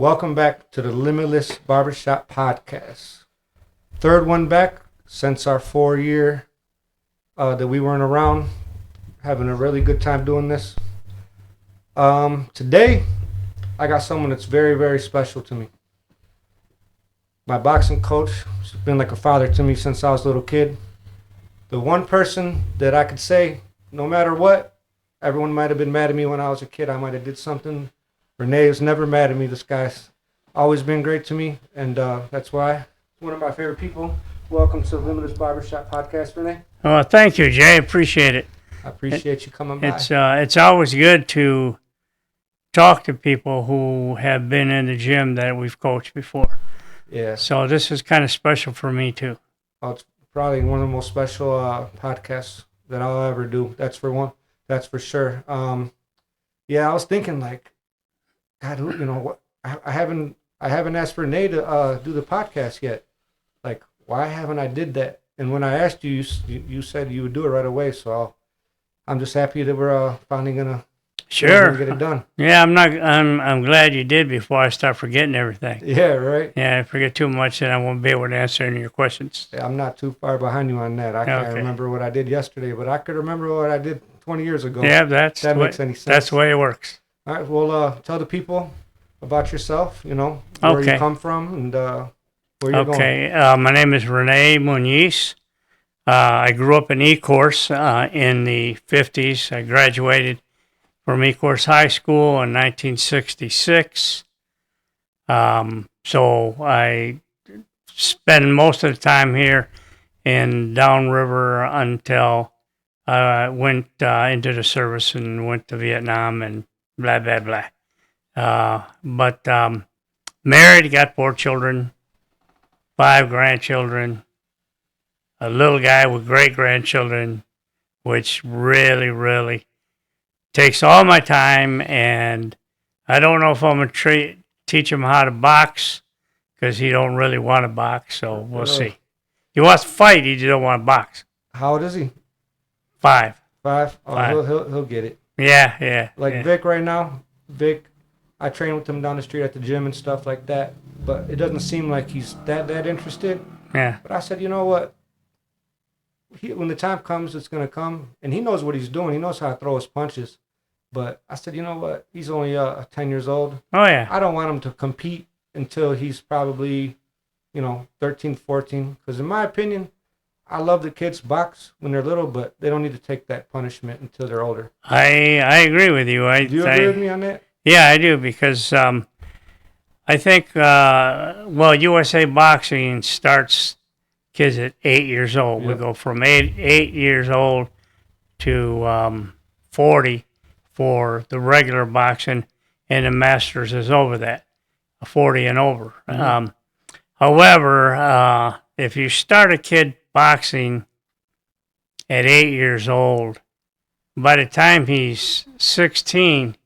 Welcome back to the Limitless Barbershop Podcast. Third one back since our 4 year that we weren't around. Having a really good time doing this. Today, I got someone that's very, very special to me. My boxing coach. She's been like a father to me since I was a little kid. The one person that I could say, no matter what, everyone might have been mad at me when I was a kid. I might have did something. Rene is never mad at me. This guy's always been great to me, and that's why he's one of my favorite people. Welcome to the Limitless Barbershop Podcast, Rene. Oh, thank you, Jay. Appreciate it. I appreciate you coming by. It's always good to talk to people who have been in the gym that we've coached before. Yeah. So this is kind of special for me too. Oh, it's probably one of the most special podcasts that I'll ever do. That's for sure. Yeah, I was thinking like, God, what? I haven't asked Rene to do the podcast yet. Like, why haven't I did that? And when I asked you, you said you would do it right away. So I'm just happy that we're finally gonna get it done. Yeah, I'm glad you did before I start forgetting everything. Yeah, right. Yeah, I forget too much, and I won't be able to answer any of your questions. Yeah, I'm not too far behind you on that. I can't remember what I did yesterday, but I could remember what I did 20 years ago. Yeah, that makes any sense. That's the way it works. All right, well, tell the people about yourself, where you come from and where you're going. Okay, my name is Rene Muniz. I grew up in Ecorse in the 50s. I graduated from Ecorse High School in 1966. So I spent most of the time here in Downriver until I went into the service and went to Vietnam and blah, blah, blah. But married, got 4 children, 5 grandchildren, a little guy with great-grandchildren, which really, really takes all my time, and I don't know if I'm going to teach him how to box because he don't really want to box, so we'll see. He wants to fight, he just don't want to box. How old is he? 5. 5? Oh, 5. He'll get it. Yeah. Vic right now, I train with him down the street at the gym and stuff like that, but it doesn't seem like he's that interested. Yeah. But I said, you know what? When the time comes, it's going to come, and he knows what he's doing. He knows how to throw his punches. But I said, you know what? He's only 10 years old. Oh, yeah. I don't want him to compete until he's probably, 13, 14. Because in my opinion, I love the kids box when they're little, but they don't need to take that punishment until they're older. I agree with you. Do you agree with me on that? Yeah, I do, because I think, USA Boxing starts kids at 8 years old. Yep. We go from 8 years old to 40 for the regular boxing, and the Masters is over that, 40 and over. Mm-hmm. However, if you start a kid boxing at 8 years old, by the time he's 16,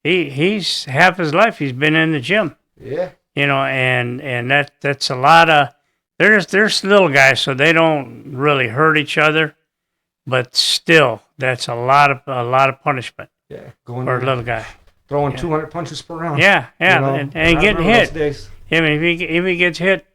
he's half his life he's been in the gym. Yeah. And that's a lot of. There's little guys, so they don't really hurt each other, but still, that's a lot of punishment. Yeah, for a little guy. Throwing 200 punches per round. Yeah, and getting hit. I mean, if he gets hit,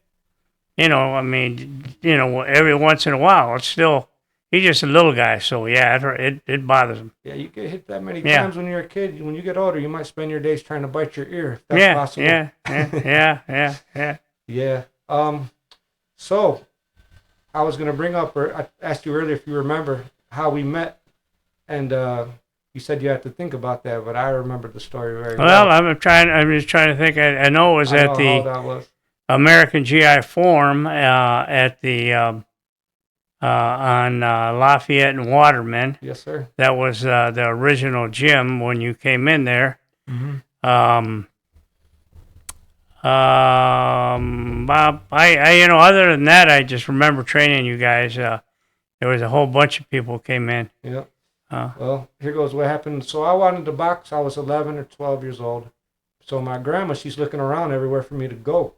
every once in a while, it's still, he's just a little guy, so yeah, it bothers him. Yeah, you get hit that many times when you're a kid. When you get older, you might spend your days trying to bite your ear. If that's possible. Yeah. Yeah. So, I was going to bring up, or I asked you earlier if you remember how we met, and you said you had to think about that, but I remember the story very well. Well, I'm just trying to think. I know it was at the American G.I Forum at the on Lafayette and Waterman. Yes, sir. That was the original gym when you came in there. Mm-hmm. Other than that, I just remember training you guys. There was a whole bunch of people who came in. Yeah. Well, here goes what happened. So I wanted to box. I was 11 or 12 years old. So my grandma, she's looking around everywhere for me to go.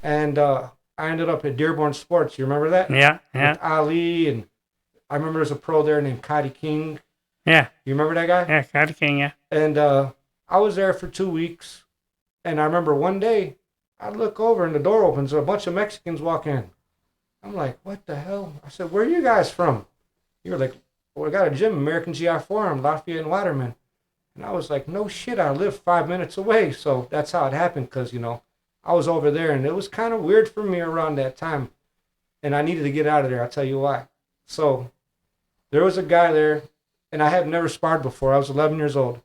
And I ended up at Dearborn Sports. You remember that? Yeah. With Ali, and I remember there's a pro there named Cotty King. Yeah. You remember that guy? Yeah, Cotty King, yeah. And I was there for 2 weeks. And I remember one day, I look over and the door opens, a bunch of Mexicans walk in. I'm like, what the hell? I said, where are you guys from? You were like, well, we got a gym, American G.I Forum, Lafayette and Waterman. And I was like, no shit, I live 5 minutes away. So that's how it happened, because, I was over there, and it was kind of weird for me around that time. And I needed to get out of there, I'll tell you why. So there was a guy there, and I had never sparred before. I was 11 years old.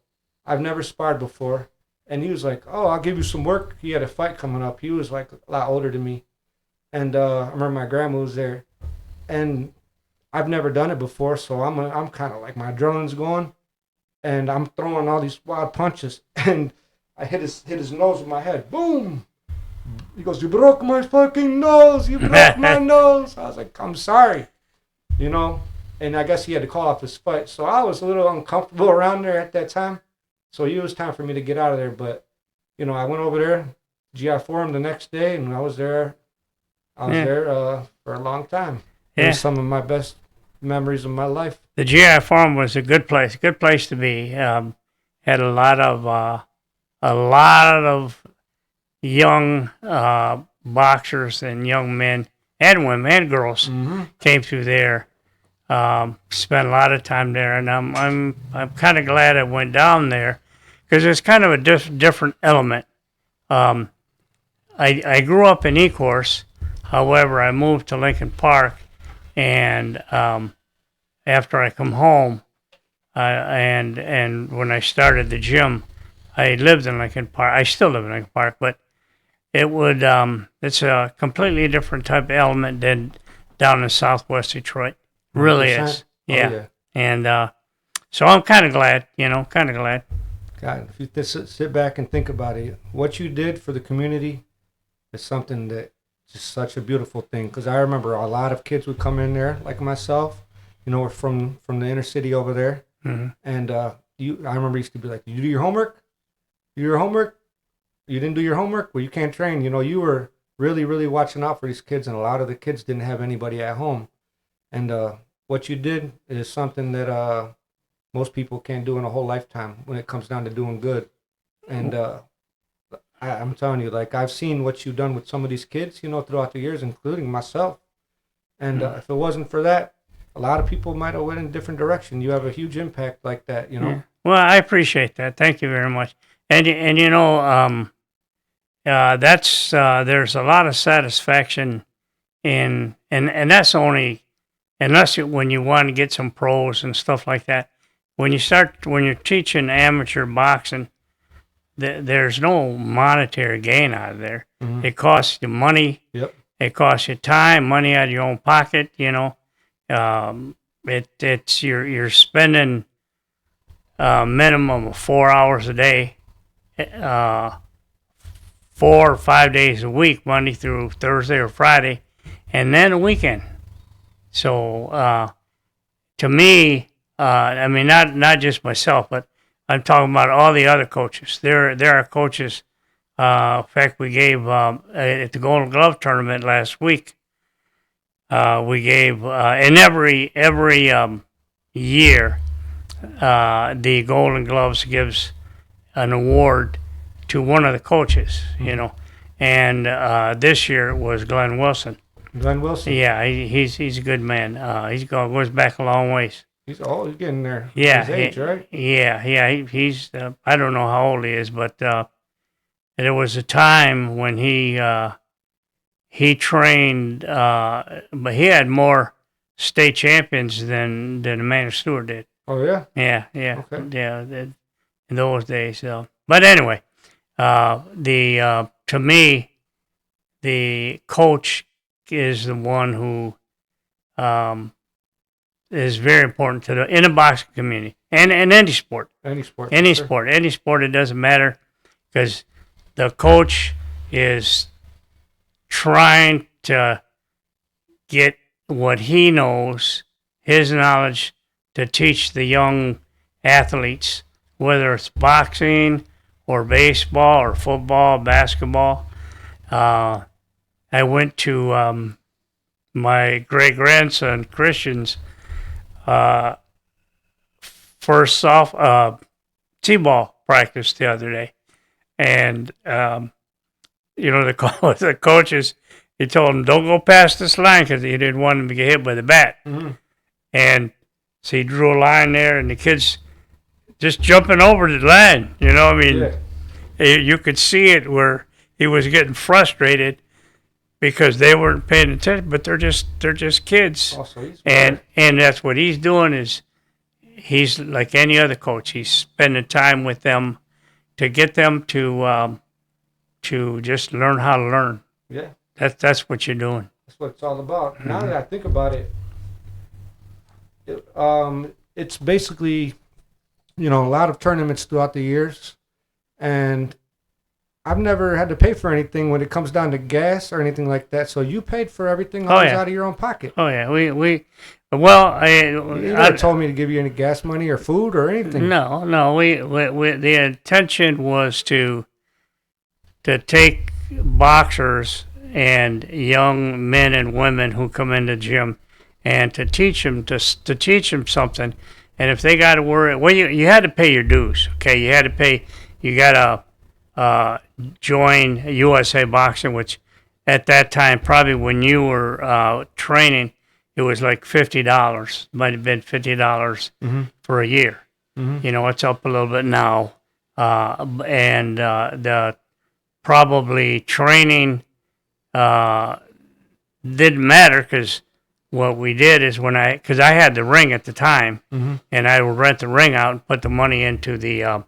I've never sparred before. And he was like, oh, I'll give you some work. He had a fight coming up. He was like a lot older than me. And I remember my grandma was there. And I've never done it before, so I'm kind of like, my adrenaline's going. And I'm throwing all these wild punches. And I hit his nose with my head. Boom! He goes, you broke my fucking nose. You broke my nose. I was like, I'm sorry. And I guess he had to call off his fight. So I was a little uncomfortable around there at that time. So it was time for me to get out of there. But, I went over there, GI Forum the next day, and I was there. For a long time. It was some of my best memories of my life. The GI Forum was a good place to be. Had a lot of young boxers and young men and women and girls came through there. Spent a lot of time there, and I'm kind of glad I went down there because it's kind of a different element. I grew up in Ecorse, however, I moved to Lincoln Park, and after I come home, and when I started the gym, I lived in Lincoln Park. I still live in Lincoln Park, but it's a completely different type of element than down in Southwest Detroit. Really 100%. is. Yeah. Oh, yeah. And so I'm kind of glad, glad. God, if you just sit back and think about it, what you did for the community is something that just such a beautiful thing. Because I remember a lot of kids would come in there, like myself, we're from the inner city over there. Mm-hmm. And I remember used to be like, you do your homework? You didn't do your homework? Well, you can't train. You were really, really watching out for these kids, and a lot of the kids didn't have anybody at home. And what you did is something that most people can't do in a whole lifetime when it comes down to doing good. And I'm telling you, like, I've seen what you've done with some of these kids, throughout the years, including myself. And if it wasn't for that, a lot of people might have went in a different direction. You have a huge impact like that, Yeah. Well, I appreciate that. Thank you very much. And that's there's a lot of satisfaction in, and that's only unless when you want to get some pros and stuff like that. When you're teaching amateur boxing, there's no monetary gain out of there. Mm-hmm. It costs you money. Yep. It costs you time, money out of your own pocket. It's you're spending a minimum of 4 hours a day, 4 or 5 days a week, Monday through Thursday or Friday, and then a weekend. So to me, I mean, not just myself, but I'm talking about all the other coaches. There are coaches. In fact, we gave at the Golden Glove tournament last week. We gave and every year the Golden Gloves gives an award to one of the coaches, and this year it was Glenn Wilson. Glenn Wilson. Yeah, he's a good man. He goes back a long ways. He's getting there. Yeah, his age, right? Yeah. He's I don't know how old he is, but there was a time when he trained, but he had more state champions than Amanda Stewart did. Oh yeah. Yeah. Okay. Yeah. In those days, but anyway, to me, the coach is the one who is very important in the boxing community and any sport. Any sport. It doesn't matter, because the coach is trying to get what he knows, his knowledge, to teach the young athletes, whether it's boxing or baseball or football, basketball. I went to my great-grandson Christian's first t-ball practice the other day, And the coaches, he told him, don't go past this line because he didn't want him to get hit by the bat. Mm-hmm. And so he drew a line there, and the kids just jumping over the line. You could see it where he was getting frustrated because they weren't paying attention, but they're just kids. And that's what he's doing is he's like any other coach. He's spending time with them to get them to just learn how to learn. Yeah. That's what you're doing. That's what it's all about. Mm-hmm. Now that I think about it, it's basically, a lot of tournaments throughout the years, and I've never had to pay for anything when it comes down to gas or anything like that. So you paid for everything always out of your own pocket. Oh yeah, you never told me to give you any gas money or food or anything. No. We the intention was to take boxers and young men and women who come into the gym and to teach them something. And if they got to worry, well, you had to pay your dues. Okay, you had to pay. You got to join USA Boxing, which at that time, probably when you were training, it was like $50. Might have been $50 for a year. Mm-hmm. It's up a little bit now, and the probably training didn't matter because what we did is because I had the ring at the time, and I would rent the ring out and put the money into the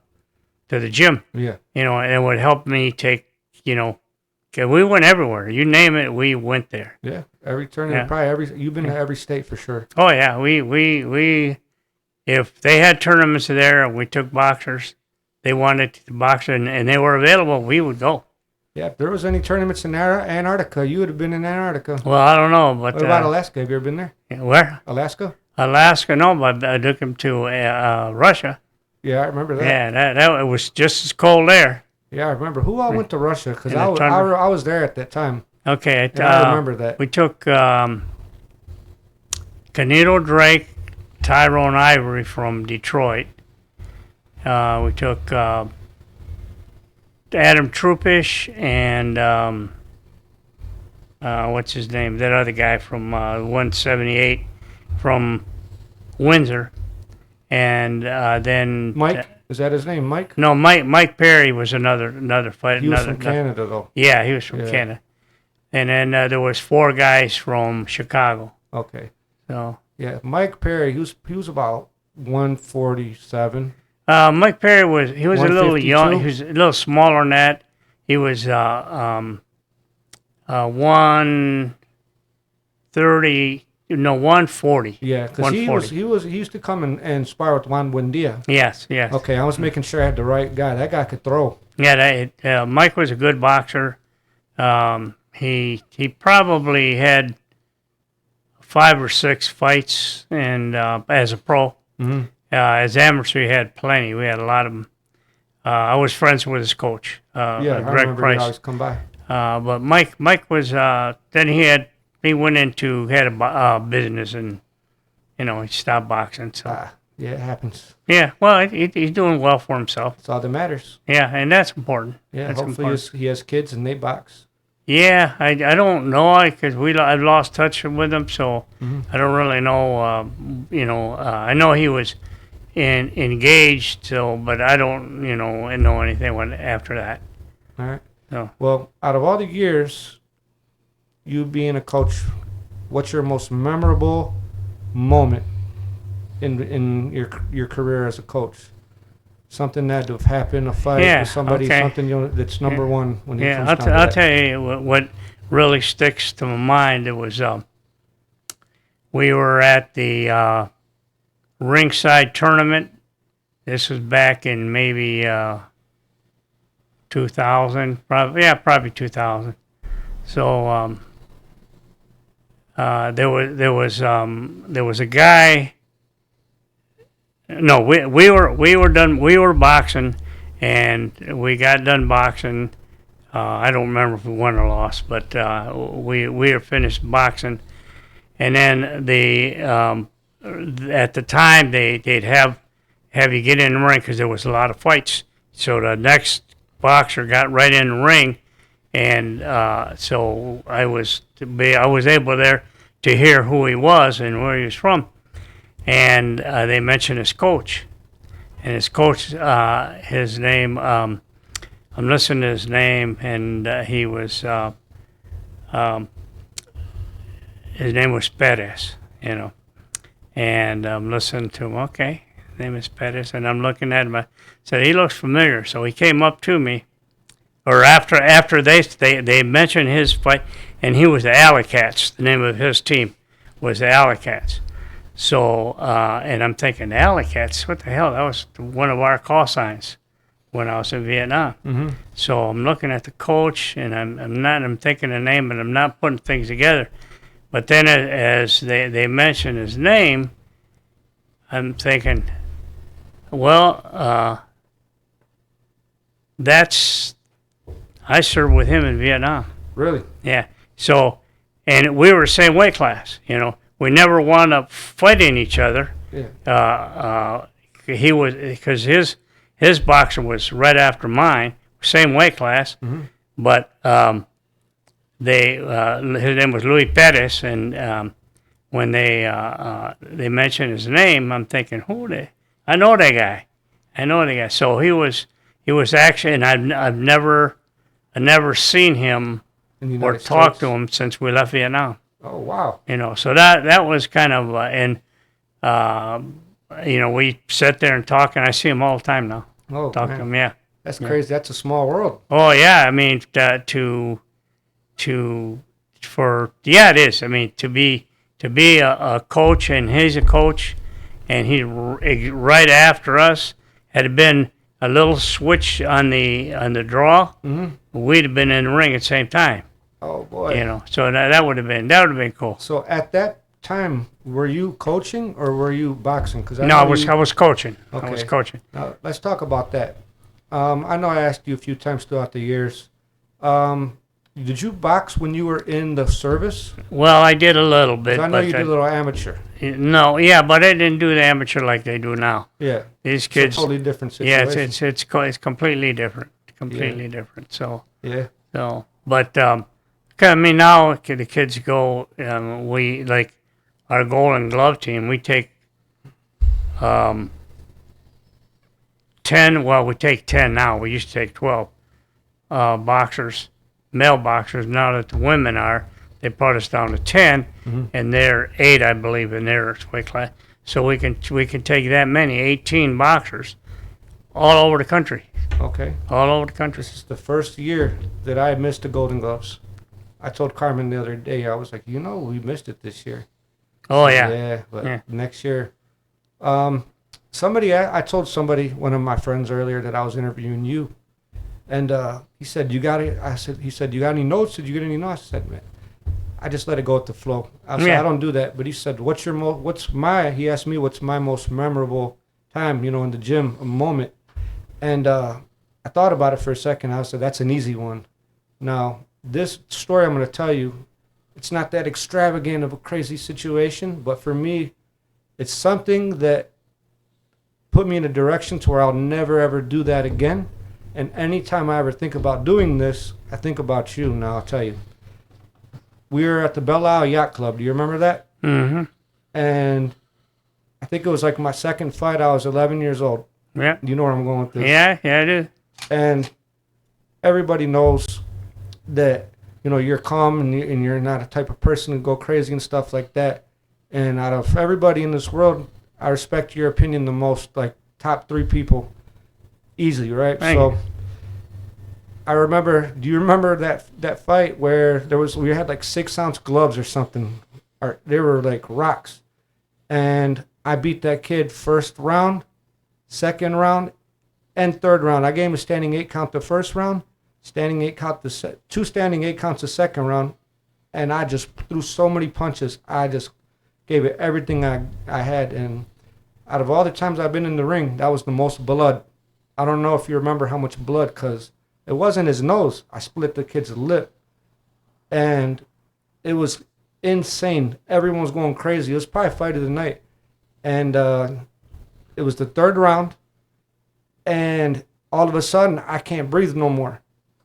gym. Yeah. And it would help me take, cause we went everywhere. You name it, we went there. Yeah. Every tournament, probably you've been to every state for sure. Oh yeah. We if they had tournaments there and we took boxers, they wanted to box and they were available, we would go. Yeah, if there was any tournaments in Antarctica, you would have been in Antarctica. Well, I don't know, but... What about Alaska? Have you ever been there? Where? Alaska? Alaska, no, but I took him to Russia. Yeah, I remember that. Yeah, that it was just as cold there. Yeah, I remember. Who all went to Russia? Because I was there at that time. Okay. I remember that. We took Canito Drake, Tyrone Ivory from Detroit. We took... Adam Trupish and what's his name? That other guy from 178 from Windsor, and then Mike. Is that his name, Mike? No, Mike Perry was another fighter. He was from Canada, though. Yeah, he was from Canada, and then there was 4 guys from Chicago. Okay. So yeah, Mike Perry. He was about 147. Mike Perry was a little young. He was a little smaller than that. He was 130. No, 140. Yeah, because he used to come and spar with Juan Buendia. Yes. Okay, I was making sure I had the right guy. That guy could throw. Yeah, Mike was a good boxer. He probably had 5 or 6 fights and as a pro. Mm-hmm. As amateur, we had plenty. We had a lot of them. I was friends with his coach, Greg Price. Always come by. But Mike was. Then he went into had a business and, he stopped boxing. So yeah, it happens. Yeah, well, he's doing well for himself. That's all that matters. Yeah, and that's important. Yeah, hopefully he has kids and they box. Yeah, I don't know because I've lost touch with him, so I don't really know. I know he was engaged, so but I don't know anything after that. All right. So well, out of all the years, you being a coach, what's your most memorable moment in your career as a coach? Something that have happened, a fight with somebody, something that's number one when it comes down to that. I'll tell you what really sticks to my mind. It was we were at the ringside tournament. This was back in maybe 2000, probably 2000. So there was a guy. No, we were done. We were boxing, and we got done boxing. I don't remember if we won or lost, but we were finished boxing, and then at the time they'd have you get in the ring because there was a lot of fights. So the next boxer got right in the ring, and so I was able there to hear who he was and where he was from, and they mentioned his coach, and his coach, his name, I'm listening to his name, and he was. His name was Perez, and I'm listening to him. Okay, his name is Perez, and I'm looking at him. I said, he looks familiar. So he came up to me, or after they mentioned his fight, and he was the Alley Cats. The name of his team was the Alley Cats. So, and I'm thinking, the Alley Cats, what the hell? That was one of our call signs when I was in Vietnam. Mm-hmm. So I'm looking at the coach, and I'm thinking the name, and I'm not putting things together. But then as they mention his name, I'm thinking, well, I served with him in Vietnam. Really? Yeah. So, and we were the same weight class, We never wound up fighting each other. Yeah. He was, because his boxer was right after mine, same weight class, Mm-hmm. but his name was Luis Perez, and when they mentioned his name, I'm thinking, I know that guy. So he was actually, and I've never seen him In the or United talked States? to him since we left Vietnam. Oh, wow. So that was kind of, we sat there and talked, and I see him all the time now. Oh, Talk man. to him, yeah. That's crazy. That's a small world. Oh yeah, I mean it is. I mean to be a coach, and he's a coach, and he right after us. Had it been a little switch on the draw, Mm-hmm. we'd have been in the ring at the same time. Oh, boy. So that would have been cool. So at that time, were you coaching or were you boxing? Because I was coaching. Okay. I was coaching. Now, let's talk about that. I know I asked you a few times throughout the years. Did you box when you were in the service? Well, I did a little bit. 'Cause I know you did a little amateur. No, yeah, but I didn't do the amateur like they do now. Yeah. These It's kids. a totally different Yeah, situation. it's completely different. Completely different. So, Yeah. but I mean, now the kids go. We like our Golden Glove team. We take 10. Well, we take 10 now. We used to take 12 boxers, male boxers. Now that the women they put us down to 10, Mhm. and they're 8, I believe, in their weight class. So we can take that many, 18 boxers, all over the country. Okay. All over the country. This is the first year that I missed the Golden Gloves. I told Carmen the other day, I was like, we missed it this year. Oh yeah. Yeah, but Yeah. next year. I told somebody, one of my friends earlier, that I was interviewing you, and he said, "You got it." He said, "You got any notes? Did you get any notes?" I said, "Man, I just let it go with the flow." I said, Yeah. "I don't do that." But he said, He asked me, "What's my most memorable time, in the gym, a moment?" And I thought about it for a second. I said, "That's an easy one." Now, this story I'm going to tell you, it's not that extravagant of a crazy situation, but for me, it's something that put me in a direction to where I'll never ever do that again. And anytime I ever think about doing this, I think about you. Now I'll tell you. We were at the Belle Isle Yacht Club. Do you remember that? Mm-hmm. And I think it was like my second fight. I was 11 years old. Yeah. You know where I'm going with this. Yeah, I do. And everybody knows that, you're calm and you're not a type of person to go crazy and stuff like that. And out of everybody in this world, I respect your opinion the most, like top 3 people, easily, right? Thank So you. I remember. Do you remember that fight where we had like 6-ounce gloves or something? Or they were like rocks, and I beat that kid first round, second round, and third round. I gave him a standing 8 count the first round, standing 8 count two standing 8 counts the second round, and I just threw so many punches. I just gave it everything I had, and out of all the times I've been in the ring, that was the most blood. I don't know if you remember how much blood, because it wasn't his nose. I split the kid's lip, and it was insane. Everyone was going crazy. It was probably fight of the night, and it was the third round, and all of a sudden, I can't breathe no more.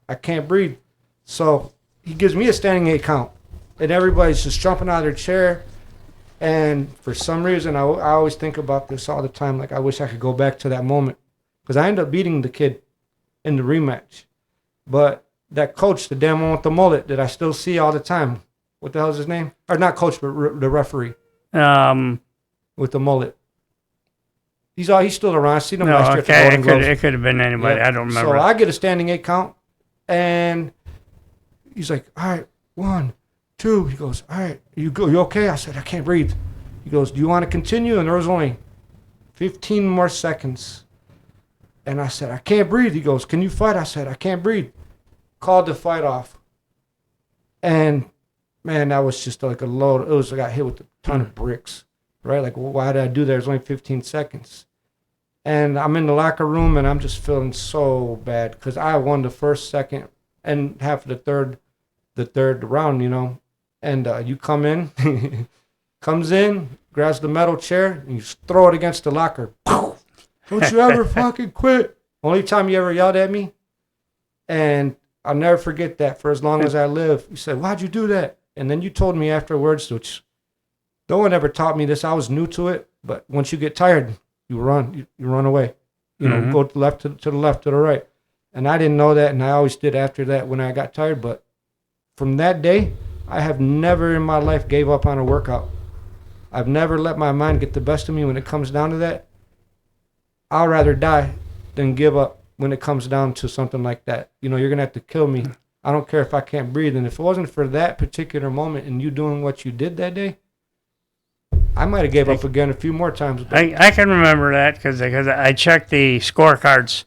I can't breathe. So he gives me a standing 8 count. And everybody's just jumping out of their chair. And for some reason, I always think about this all the time. Like, I wish I could go back to that moment. Because I ended up beating the kid in the rematch. But that coach, the damn one with the mullet that I still see all the time. What the hell is his name? Or not coach, but the referee. With the mullet. He's still around. I seen him No, last year at the okay, Golden Gloves. it could have been anybody. Yeah. I don't remember. So I get a standing 8 count, and he's like, all right, 1, 2. He goes, all right, you okay? I said, I can't breathe. He goes, do you want to continue? And there was only 15 more seconds. And I said, I can't breathe. He goes, can you fight? I said, I can't breathe. Called the fight off. And, man, that was just like a load. It was, I got hit with a ton of bricks, right? Like, well, why did I do that? There's only 15 seconds. And I'm in the locker room, and I'm just feeling so bad because I won the first, second, and half of the third round, you know. And you come in, comes in, grabs the metal chair, and you throw it against the locker. Don't you ever fucking quit. Only time you ever yelled at me. And I'll never forget that for as long as I live. You said, why'd you do that? And then you told me afterwards, which no one ever taught me this. I was new to it. But once you get tired, you run. You run away. You know, go to the left, to the left, to the right. And I didn't know that, and I always did after that when I got tired. But from that day, I have never in my life gave up on a workout. I've never let my mind get the best of me when it comes down to that. I'll rather die than give up when it comes down to something like that. You know, you're going to have to kill me. I don't care if I can't breathe. And if it wasn't for that particular moment and you doing what you did that day, I might have gave up again a few more times. I can remember that because I checked the scorecards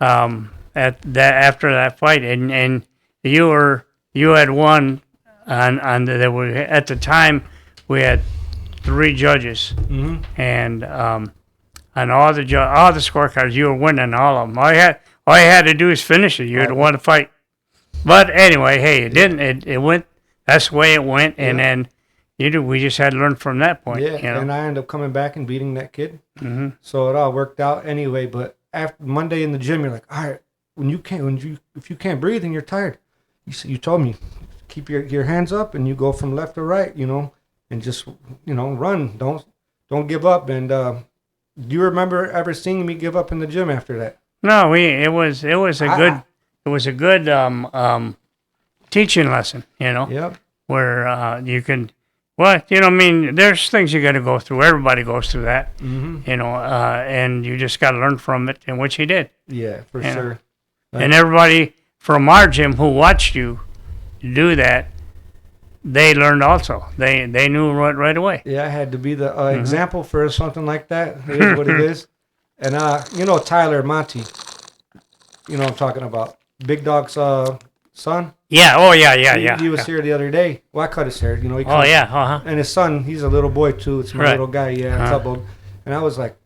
at that after that fight, and you had won on there were at the time we had 3 judges, and on all the scorecards you were winning all of them. All you had to do is finish it. You had won the fight. But anyway, hey, it didn't. It went. That's the way it went, and then. We just had to learn from that point. Yeah, you know? and I ended up coming back and beating that kid. So it all worked out anyway. But after Monday in the gym, you're like, all right, if you can't breathe and you're tired, you told me, keep your hands up and you go from left to right, you know, and just run. Don't give up. And do you remember ever seeing me give up in the gym after that? No, it was a good teaching lesson, you know. Yep. Where you can. Well, I mean, there's things you got to go through. Everybody goes through that, you know, and you just got to learn from it, and which he did. Yeah, for sure. And everybody from our gym who watched you do that, they learned also. They knew right away. Yeah, I had to be the example for something like that. It is what it is. And, Tyler Monty, you know what I'm talking about. Big Dog's son. Yeah. Oh, yeah. He was here the other day. Well, I cut his hair. You know. And his son, he's a little boy too. It's my little guy. Yeah, coupled. And I was like,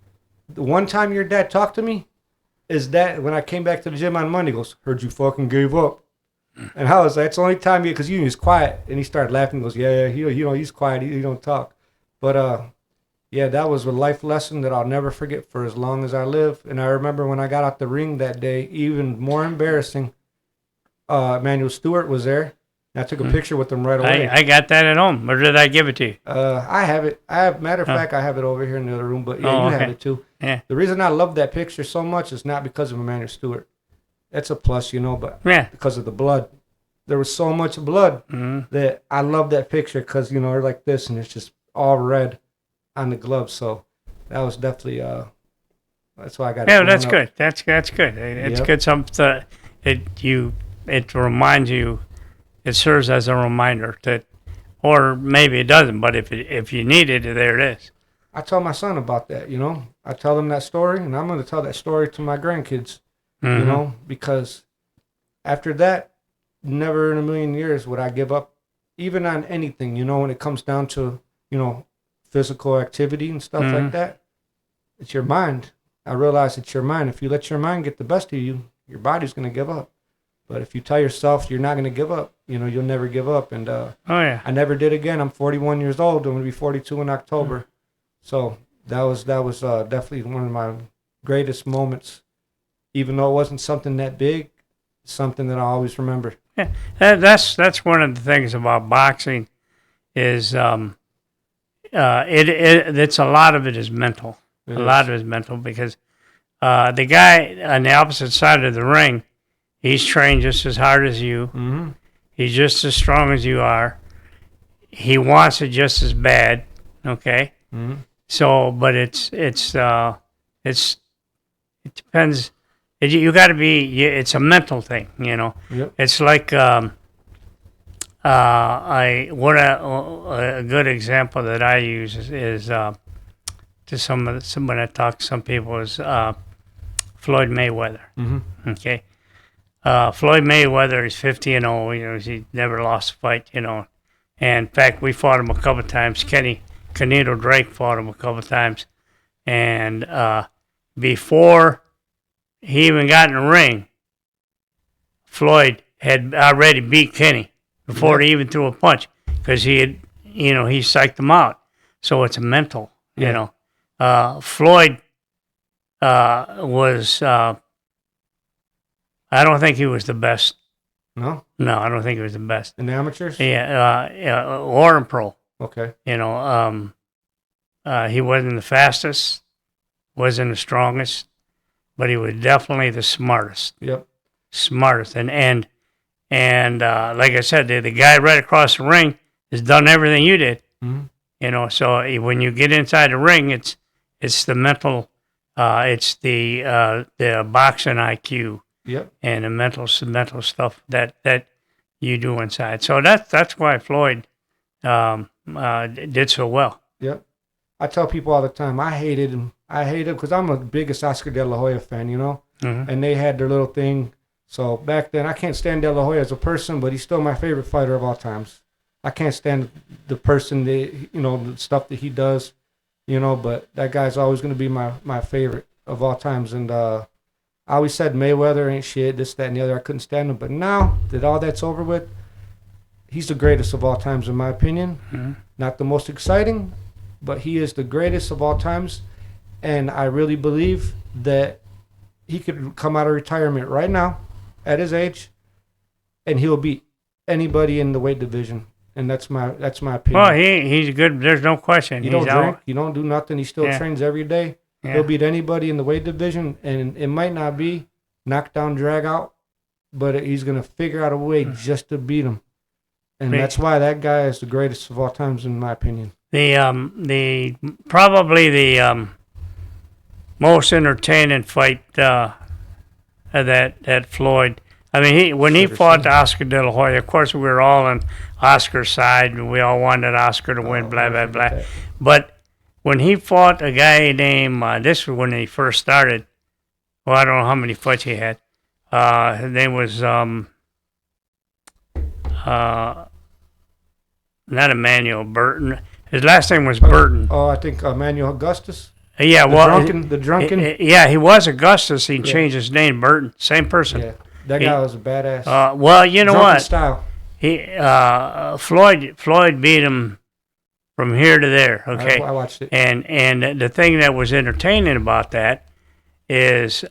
the one time your dad talked to me, is that when I came back to the gym on Monday. He goes, heard you fucking gave up. And I was like, it's the only time because he was quiet. And he started laughing. He goes, yeah. He's quiet. He don't talk. But yeah, that was a life lesson that I'll never forget for as long as I live. And I remember when I got out the ring that day, even more embarrassing. Emmanuel Stewart was there. I took a picture with him right away. I got that at home. Or did I give it to you? I have it. Matter of fact, I have it over here in the other room. But yeah, you have it too. Yeah. The reason I love that picture so much is not because of Emmanuel Stewart. That's a plus, you know, but because of the blood. There was so much blood that I love that picture because, you know, they're like this and it's just all red on the gloves. So that was definitely, that's why I got it. Yeah, that's good. That's good. It's good. Something it reminds you, it serves as a reminder that, or maybe it doesn't, but if you need it, there it is. I tell my son about that, you know. I tell him that story, and I'm going to tell that story to my grandkids, you know, because after that, never in a million years would I give up, even on anything, you know, when it comes down to, you know, physical activity and stuff like that. It's your mind. I realize it's your mind. If you let your mind get the best of you, your body's going to give up. But if you tell yourself you're not going to give up, you know, you'll never give up. And I never did again. I'm 41 years old. I'm going to be 42 in October. So that was definitely one of my greatest moments even though it wasn't something that big, something that I always remember. Yeah, that's one of the things about boxing is it's a lot of it is mental. It A lot is. of it is mental because the guy on the opposite side of the ring, he's trained just as hard as you. Mm-hmm. He's just as strong as you are. He wants it just as bad. Okay. Mm-hmm. So, but it depends. You got to be. It's a mental thing, you know. Yep. It's like a good example that I use is to someone I talk to some people is Floyd Mayweather. Mm-hmm. Okay. Floyd Mayweather is 50-0. You know, he never lost a fight. You know, and in fact, we fought him a couple of times. Canelo Drake fought him a couple of times, and before he even got in the ring, Floyd had already beat Kenny before he even threw a punch because he had, he psyched him out. So it's mental, you know. Floyd was. I don't think he was the best. No? No, I don't think he was the best. In the amateurs? Yeah, or in pro. Okay. You know, he wasn't the fastest, wasn't the strongest, but he was definitely the smartest. Yep. Smartest, and like I said, the guy right across the ring has done everything you did. Mm-hmm. You know, so when you get inside the ring, it's the mental, it's the boxing IQ. Yep. And the mental stuff that you do inside. So that's why Floyd did so well. Yep. I tell people all the time, I hated him. I hate him because I'm the biggest Oscar De La Hoya fan, you know? Mm-hmm. And they had their little thing. So back then, I can't stand De La Hoya as a person, but he's still my favorite fighter of all times. I can't stand the person, the stuff that he does, but that guy's always going to be my favorite of all times. And I always said Mayweather ain't shit, this, that, and the other. I couldn't stand him. But now that all that's over with, he's the greatest of all times, in my opinion. Mm-hmm. Not the most exciting, but he is the greatest of all times. And I really believe that he could come out of retirement right now at his age, and he'll beat anybody in the weight division. And that's my opinion. Well, he's good. There's no question. You don't drink. You don't do nothing. He still trains every day. Yeah. He'll beat anybody in the weight division, and it might not be knockdown, drag out, but he's going to figure out a way just to beat him. And that's why that guy is the greatest of all times, in my opinion. Probably the most entertaining fight that Floyd. I mean, when he fought Oscar De La Hoya, of course we were all on Oscar's side, and we all wanted Oscar to win. Blah blah blah. That. But when he fought a guy named, this was when he first started. Well, I don't know how many fights he had. His name was not Emmanuel Burton. His last name was Burton. Oh, I think Emmanuel Augustus. Yeah, the drunken. Yeah, he was Augustus. He changed his name, Burton. Same person. Yeah, that guy was a badass. Well, you know drunken what? Style. Floyd beat him from here to there. Okay, I watched it. And the thing that was entertaining about that is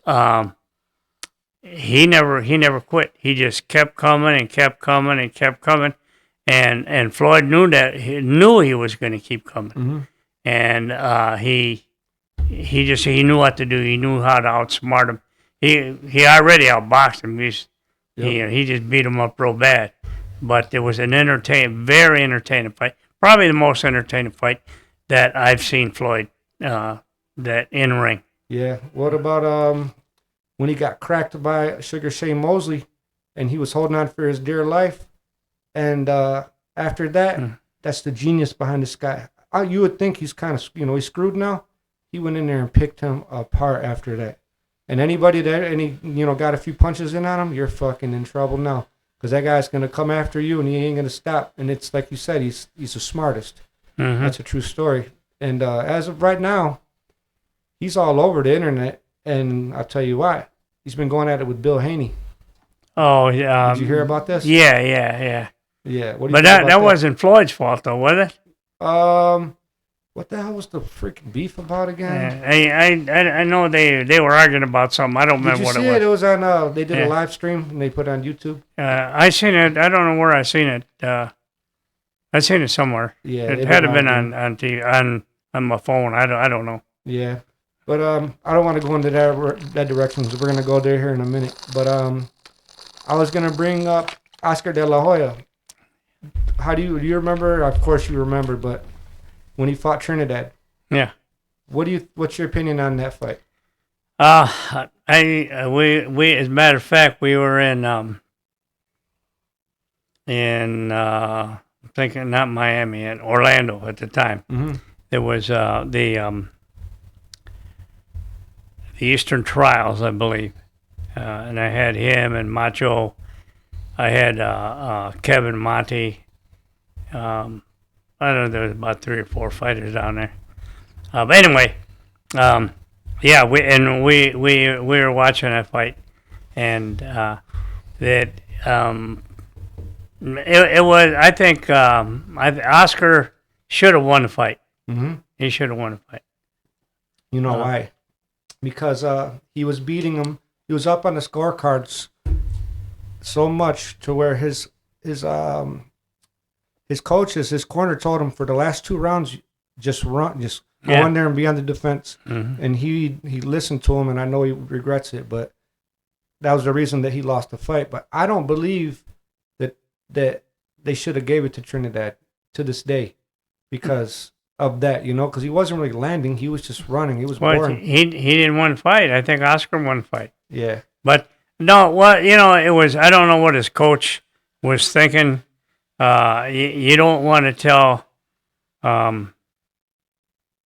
he never quit. He just kept coming and kept coming and kept coming, and Floyd knew that he was going to keep coming, mm-hmm. and he knew what to do. He knew how to outsmart him. He already outboxed him. He just beat him up real bad. But it was an very entertaining fight. Probably the most entertaining fight that I've seen Floyd that in ring. Yeah. What about when he got cracked by Sugar Shane Mosley, and he was holding on for his dear life, and after that, that's the genius behind this guy. You would think he's kind of he's screwed now. He went in there and picked him apart after that. And anybody that got a few punches in on him, you're fucking in trouble now. Because that guy's going to come after you, and he ain't going to stop. And it's like you said, he's the smartest. Mm-hmm. That's a true story. And as of right now, he's all over the internet. And I'll tell you why. He's been going at it with Bill Haney. Oh, yeah. Did you hear about this? Yeah. Yeah. But that wasn't Floyd's fault, though, was it? What the hell was the freaking beef about again? I know they were arguing about something. I don't Did remember you what see it it? It was. was on. They did a Yeah. live stream and they put it on YouTube. I seen it. I don't know where I seen it. I seen it somewhere. Yeah, It they've had been to been arguing. on TV, on my phone. I don't know. Yeah, but I don't want to go into that direction because we're gonna go there here in a minute. But I was gonna bring up Oscar De La Hoya. Do you remember? Of course you remember, but when he fought Trinidad, Yeah. what's your opinion on that fight? We as a matter of fact, we were in I'm thinking not Miami, in Orlando at the time. Mm-hmm. There was the Eastern Trials, I believe, and I had him and Macho. I had Kevin Monty. I don't know, there was about 3 or 4 fighters down there. But anyway, yeah, we were watching that fight, and that it was. I think Oscar should have won the fight. Mm-hmm. He should have won the fight. You know why? Because he was beating him. He was up on the scorecards so much to where his coaches, his corner told him for the last 2 rounds, just run, just go in there and be on the defense. Mm-hmm. And he listened to him, and I know he regrets it, but that was the reason that he lost the fight. But I don't believe that they should have gave it to Trinidad to this day because of that, because he wasn't really landing. He was just running. He was boring. He didn't win the fight. I think Oscar won the fight. Yeah. But no, it was. I don't know what his coach was thinking. You don't want to tell.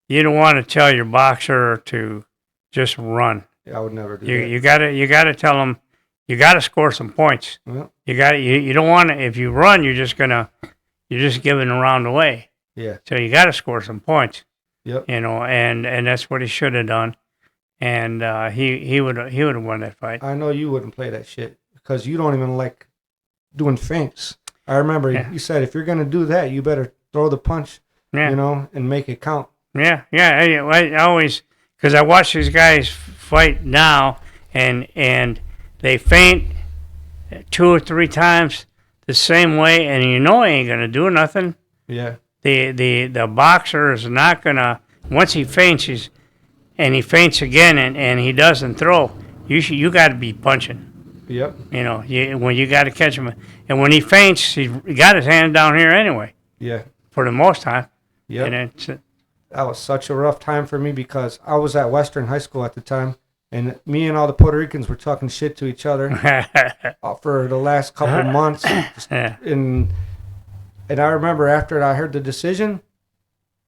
You don't want to tell your boxer to just run. I would never do that. You gotta tell him. You gotta score some points. Well, You don't want to. If you run, you're just giving the round away. yeah. So you gotta score some points. Yep. And that's what he should have done. And he would have won that fight. I know you wouldn't play that shit because you don't even like doing feints. I remember you said if you're gonna do that, you better throw the punch, Yeah. and make it count. Yeah. I always, because I watch these guys fight now, and they feint 2 or 3 times the same way, and he ain't gonna do nothing. Yeah. The boxer is not gonna, once he feints, he feints again, and he doesn't throw. You got to be punching. Yep. When you got to catch him, and when he feints, he got his hand down here anyway. Yeah. For the most time. Yep. And That was such a rough time for me because I was at Western High School at the time, and me and all the Puerto Ricans were talking shit to each other for the last couple months. And I remember after I heard the decision,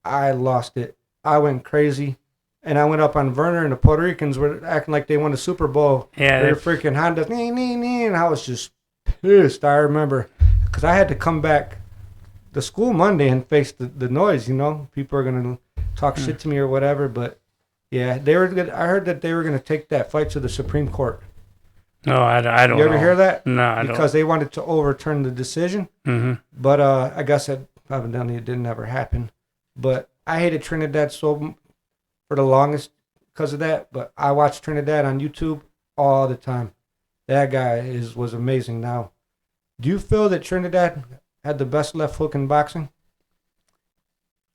I lost it. I went crazy. And I went up on Werner, and the Puerto Ricans were acting like they won the Super Bowl. Yeah, they were freaking Honda, and I was just pissed. I remember because I had to come back to school Monday and face the noise. People are gonna talk shit to me or whatever. But yeah, they were. I heard that they were gonna take that fight to the Supreme Court. No, I don't. You ever hear that? No, I don't. Because they wanted to overturn the decision. Mm-hmm. But I guess it evidently it didn't ever happen. But I hated Trinidad so for the longest because of that. But I watched Trinidad on YouTube all the time. That guy was amazing. Now, do you feel that Trinidad had the best left hook in boxing?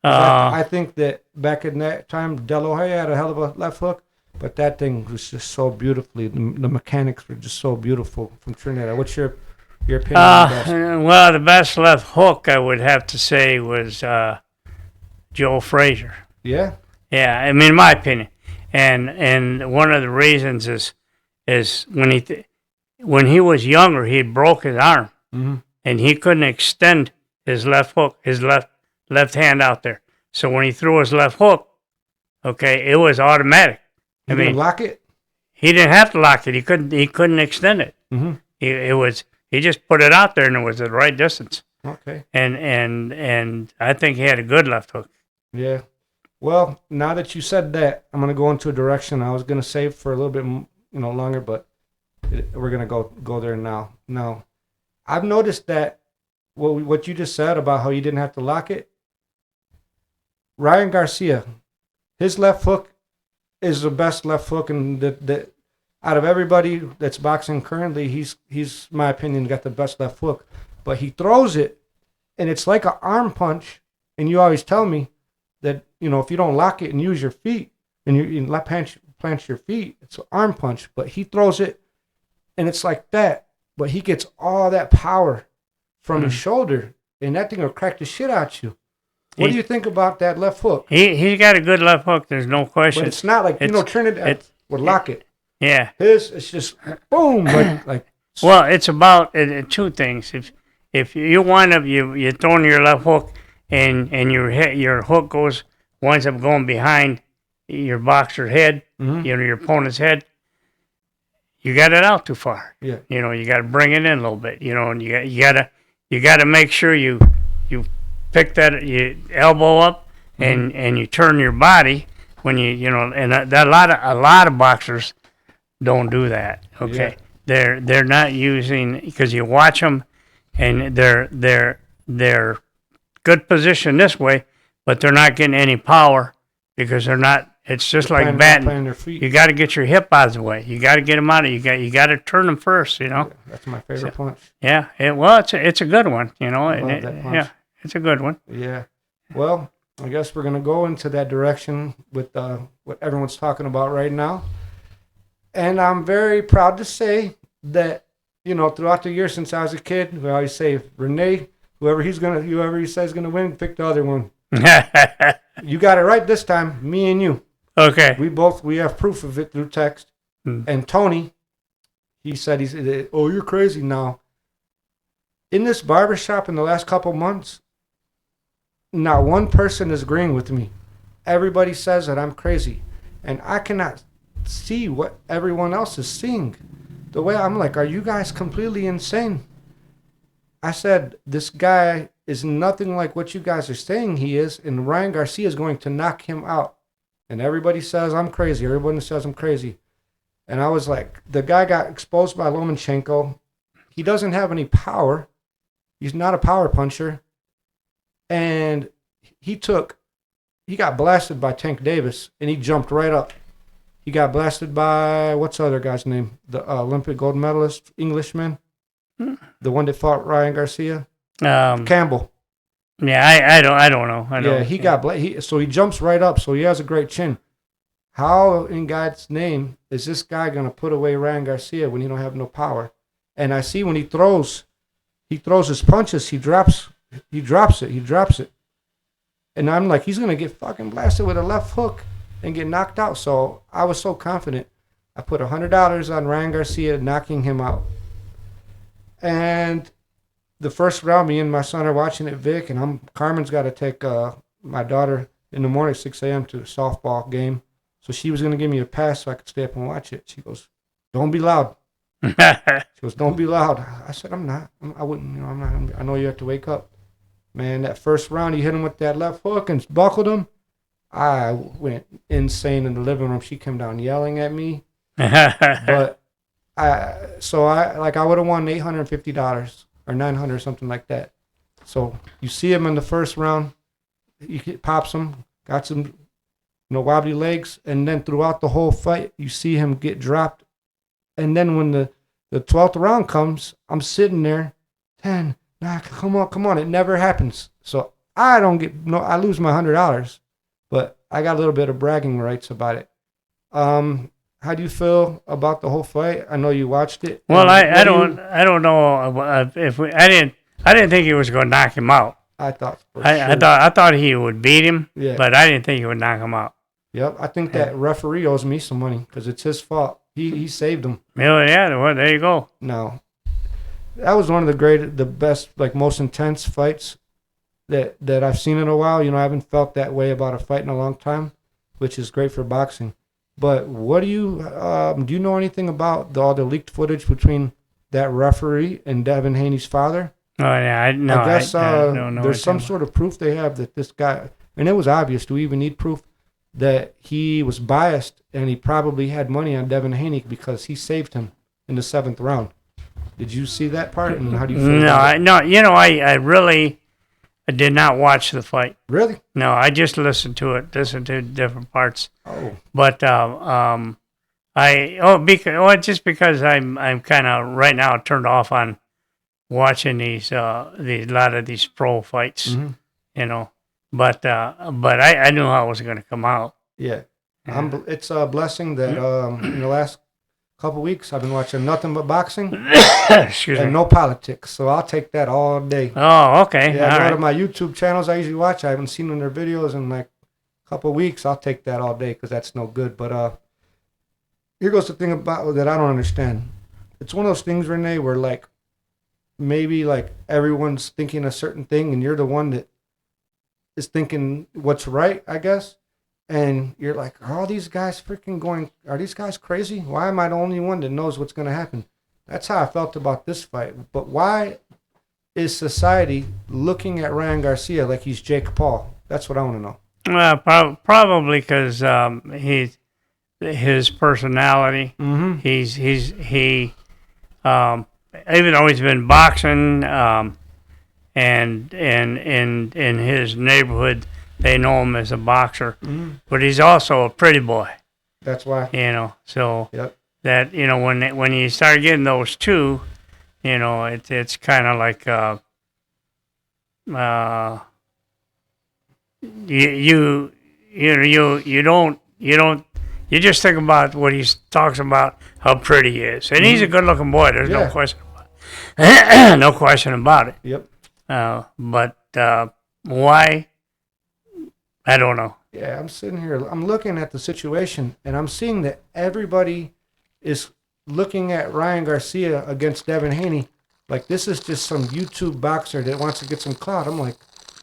I think that back in that time, De La Hoya had a hell of a left hook, but that thing was just so beautifully. The mechanics were just so beautiful from Trinidad. What's your opinion on that? Well, the best left hook I would have to say was Joe Frazier. Yeah. Yeah, I mean, in my opinion, and one of the reasons is when he was younger, he broke his arm, and he couldn't extend his left hook, his left hand out there. So when he threw his left hook, okay, it was automatic. He didn't lock it. He didn't have to lock it. He couldn't extend it. Mm-hmm. He just put it out there, and it was the right distance. Okay. And I think he had a good left hook. Yeah. Well, now that you said that, I'm gonna go into a direction I was gonna save for a little bit, longer, but we're gonna go there now. Now, I've noticed that what you just said about how you didn't have to lock it. Ryan Garcia, his left hook is the best left hook, and the out of everybody that's boxing currently, he's my opinion got the best left hook. But he throws it, and it's like an arm punch. And you always tell me that if you don't lock it and use your feet, and you plant your feet, it's an arm punch. But he throws it, and it's like that. But he gets all that power from his shoulder, and that thing will crack the shit out you. What do you think about that left hook? He's got a good left hook. There's no question. But it's not like Trinidad would lock it. Yeah. His, it's just boom, like. Well, it's about two things. If you wind up you throwing your left hook and your hook winds up going behind your boxer head, your opponent's head, you got it out too far. Yeah. You got to bring it in a little bit. And you got to make sure you pick that you elbow up and you turn your body when and a lot of boxers don't do that. Okay. Yeah. They're not using, because you watch them and they're good position this way, but they're not getting any power because they're not. It's just like batting. You got to get your hip out of the way. You got to get them out of. You got to turn them first. Yeah, that's my favorite punch. Yeah. It's a good one. I love that punch. Yeah, it's a good one. Yeah. Well, I guess we're gonna go into that direction with what everyone's talking about right now. And I'm very proud to say that, throughout the years since I was a kid, we always say, Rene, whoever he says gonna win, pick the other one. You got it right this time, me and you. Okay. We have proof of it through text. And Tony, he said, oh, you're crazy now. In this barbershop in the last couple months, not one person is agreeing with me. Everybody says that I'm crazy. And I cannot see what everyone else is seeing. The way I'm like, are you guys completely insane? I said, this guy is nothing like what you guys are saying he is, and Ryan Garcia is going to knock him out. And everybody says I'm crazy. Everybody says I'm crazy. And I was like, the guy got exposed by Lomachenko. He doesn't have any power. He's not a power puncher. And he got blasted by Tank Davis, and he jumped right up. He got blasted by, what's the other guy's name? The Olympic gold medalist, Englishman. The one that fought Ryan Garcia. Campbell. Yeah, I don't know. Yeah, he got so he jumps right up, so he has a great chin. How in God's name is this guy going to put away Ryan Garcia when he don't have no power? And I see when he throws his punches, he drops it. And I'm like, he's going to get fucking blasted with a left hook and get knocked out. So I was so confident. I put $100 on Ryan Garcia knocking him out. And the first round, me and my son are watching it, Vic, and Carmen's got to take my daughter in the morning at 6 a.m. to a softball game. So she was going to give me a pass so I could stay up and watch it. She goes, don't be loud. She goes, don't be loud. I said, I'm not. I wouldn't, I'm not. I know you have to wake up. Man, that first round, he hit him with that left hook and buckled him. I went insane in the living room. She came down yelling at me. But I would have won $850 or $900 or something like that. So you see him in the first round, he pops him, got some wobbly legs, and then throughout the whole fight, you see him get dropped. And then when the 12th round comes, I'm sitting there, 10, come on, it never happens. So I lose my $100, but I got a little bit of bragging rights about it. How do you feel about the whole fight? I know you watched it. Well, I don't know if I didn't think he was going to knock him out. I thought I thought he would beat him, yeah. But I didn't think he would knock him out. Yep, I think that referee owes me some money because it's his fault. He saved him. Yeah, well, there you go. No, that was one of the best, most intense fights that I've seen in a while. I haven't felt that way about a fight in a long time, which is great for boxing. But what do you know anything about all the leaked footage between that referee and Devin Haney's father? Oh yeah, I guess don't know there's some sort of proof they have that this guy, and it was obvious. Do we even need proof that he was biased and he probably had money on Devin Haney because he saved him in the 7th round? Did you see that part? And how do you feel? No, I really, I did not watch the fight. Really? No, I just listened to it, listened to different parts. Oh. But just because I'm kind of right now turned off on watching these lot of these pro fights, Mm-hmm. you know. But I knew how it was going to come out. Yeah. Yeah. It's a blessing that in the last couple weeks I've been watching nothing but boxing Excuse me. and no politics. So I'll take that all day. Oh, okay. Yeah, All I go right. to my YouTube channels I usually watch. I haven't seen their videos in like a couple of weeks. I'll take that all day because that's no good. But here goes the thing about that I don't understand. It's one of those things, Rene, where like maybe like everyone's thinking a certain thing and you're the one that is thinking what's right, I guess. And you're like, are all these guys freaking going, are these guys crazy? Why am I the only one that knows what's going to happen? That's how I felt about this fight. But why is society looking at Ryan Garcia like he's Jake Paul? That's what I want to know. Well, probably because his personality. Mm-hmm. Even though he's been boxing, and in his neighborhood, they know him as a boxer. Mm-hmm. But he's also a pretty boy, That's why. you know. So Yep. that when you start getting those two, it's kind of like you just think about what he talks about how pretty he is, and he's a good-looking boy. There's no Yeah. question about it. No question about it. Yep. But why? I don't know. Yeah, I'm sitting here. I'm looking at the situation, and I'm seeing that everybody is looking at Ryan Garcia against Devin Haney like this is just some YouTube boxer that wants to get some clout. I'm like,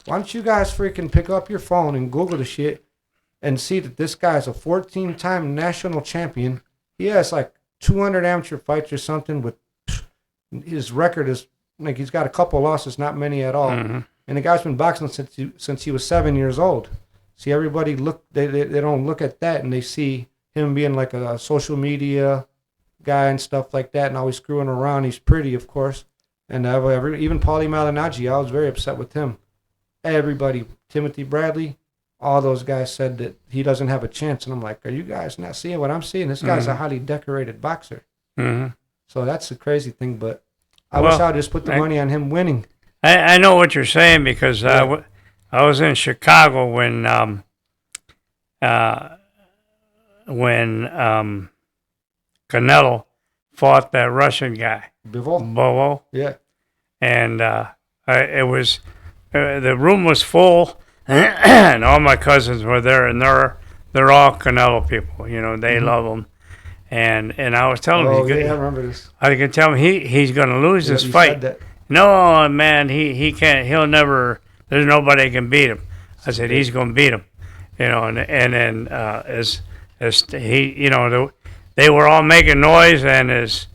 why don't you guys freaking pick up your phone and Google the shit and see that this guy's a 14-time national champion. He has like 200 amateur fights or something. With his record is like he's got a couple losses, not many at all. Mm-hmm. And the guy's been boxing since he was 7 years old. See, everybody they don't look at that and they see him being like a social media guy and stuff like that and always screwing around. He's pretty, of course. And even Paulie Malignaggi, I was very upset with him. Everybody, Timothy Bradley, all those guys said that he doesn't have a chance. And I'm like, are you guys not seeing what I'm seeing? This guy's a highly decorated boxer. Mm-hmm. So that's the crazy thing. But I wish I would just put the money on him winning. I know what you're saying because I was in Chicago when Canelo fought that Russian guy, Bivol? Bovo, Yeah. and it was the room was full, and all my cousins were there, and they're all Canelo people. They love him, and I was telling him, I remember this. I can tell him he's going to lose this You fight. said that. No, man, he can't. He'll never. There's nobody that can beat him. I said he's going to beat him, and then as he, they were all making noise, and as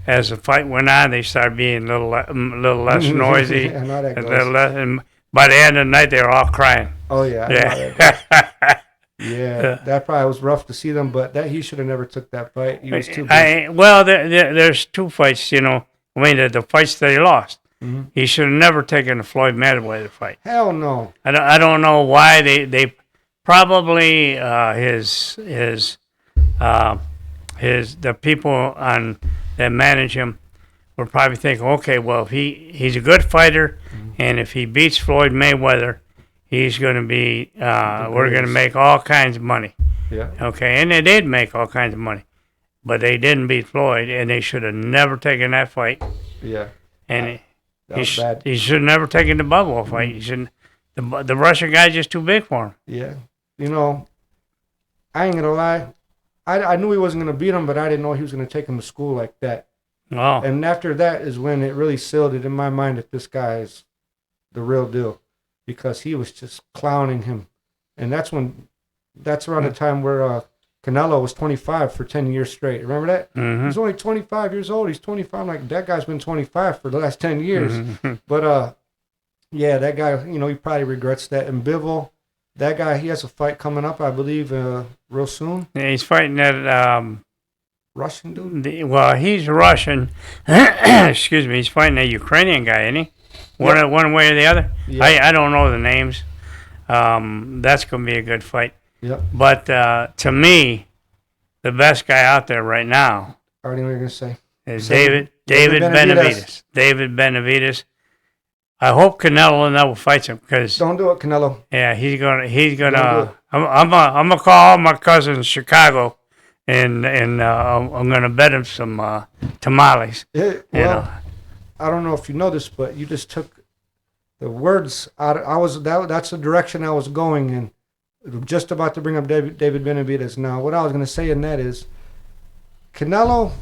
the fight went on, they started being a little less noisy, I know that and, goes. and by the end of the night, they were all crying. Oh yeah. I know Yeah. that goes. Yeah, that probably was rough to see them, but he should have never took that fight. He was too big. There's two fights, I mean, the fights that he lost. Mm-hmm. He should have never taken the Floyd Mayweather fight. Hell no. I don't know why they probably the people that manage him were probably thinking, okay, well, if he's a good fighter, and if he beats Floyd Mayweather, he's going to be we're going to make all kinds of money. Yeah. Okay, and they did make all kinds of money, but they didn't beat Floyd, and they should have never taken that fight. Yeah. And That was bad. he should have never taken the Bubble fight. He shouldn't. The Russian guy's just too big for him. Yeah. I ain't gonna lie. I knew he wasn't gonna beat him, but I didn't know he was gonna take him to school like that. Oh, And after that is when it really sealed it in my mind that this guy is the real deal, because he was just clowning him, and that's around the time where Canelo was 25 for 10 years straight. Remember that? mm-hmm. He's only 25 years old. He's 25. I'm like, that guy's been 25 for the last 10 years. Mm-hmm. But yeah, that guy, he probably regrets that. And Bivol, that guy, he has a fight coming up, I believe, real soon. Yeah, he's fighting that. Russian dude. He's Russian. Excuse me. He's fighting a Ukrainian guy, isn't he? one way or the other. Yeah. I don't know the names. That's going to be a good fight. Yep. But to me, the best guy out there right now Already know what you're gonna say. is So, David Benavidez. David Benavidez. I hope Canelo never fights him because Don't do it, Canelo. yeah, he's gonna. Don't do it. I'm gonna call all my cousins in Chicago, and I'm gonna bet him some tamales. Well, You know. I don't know if you know this, but you just took the words out. That's the direction I was going in. Just about to bring up David Benavidez. Now, what I was gonna say in that is, Canelo.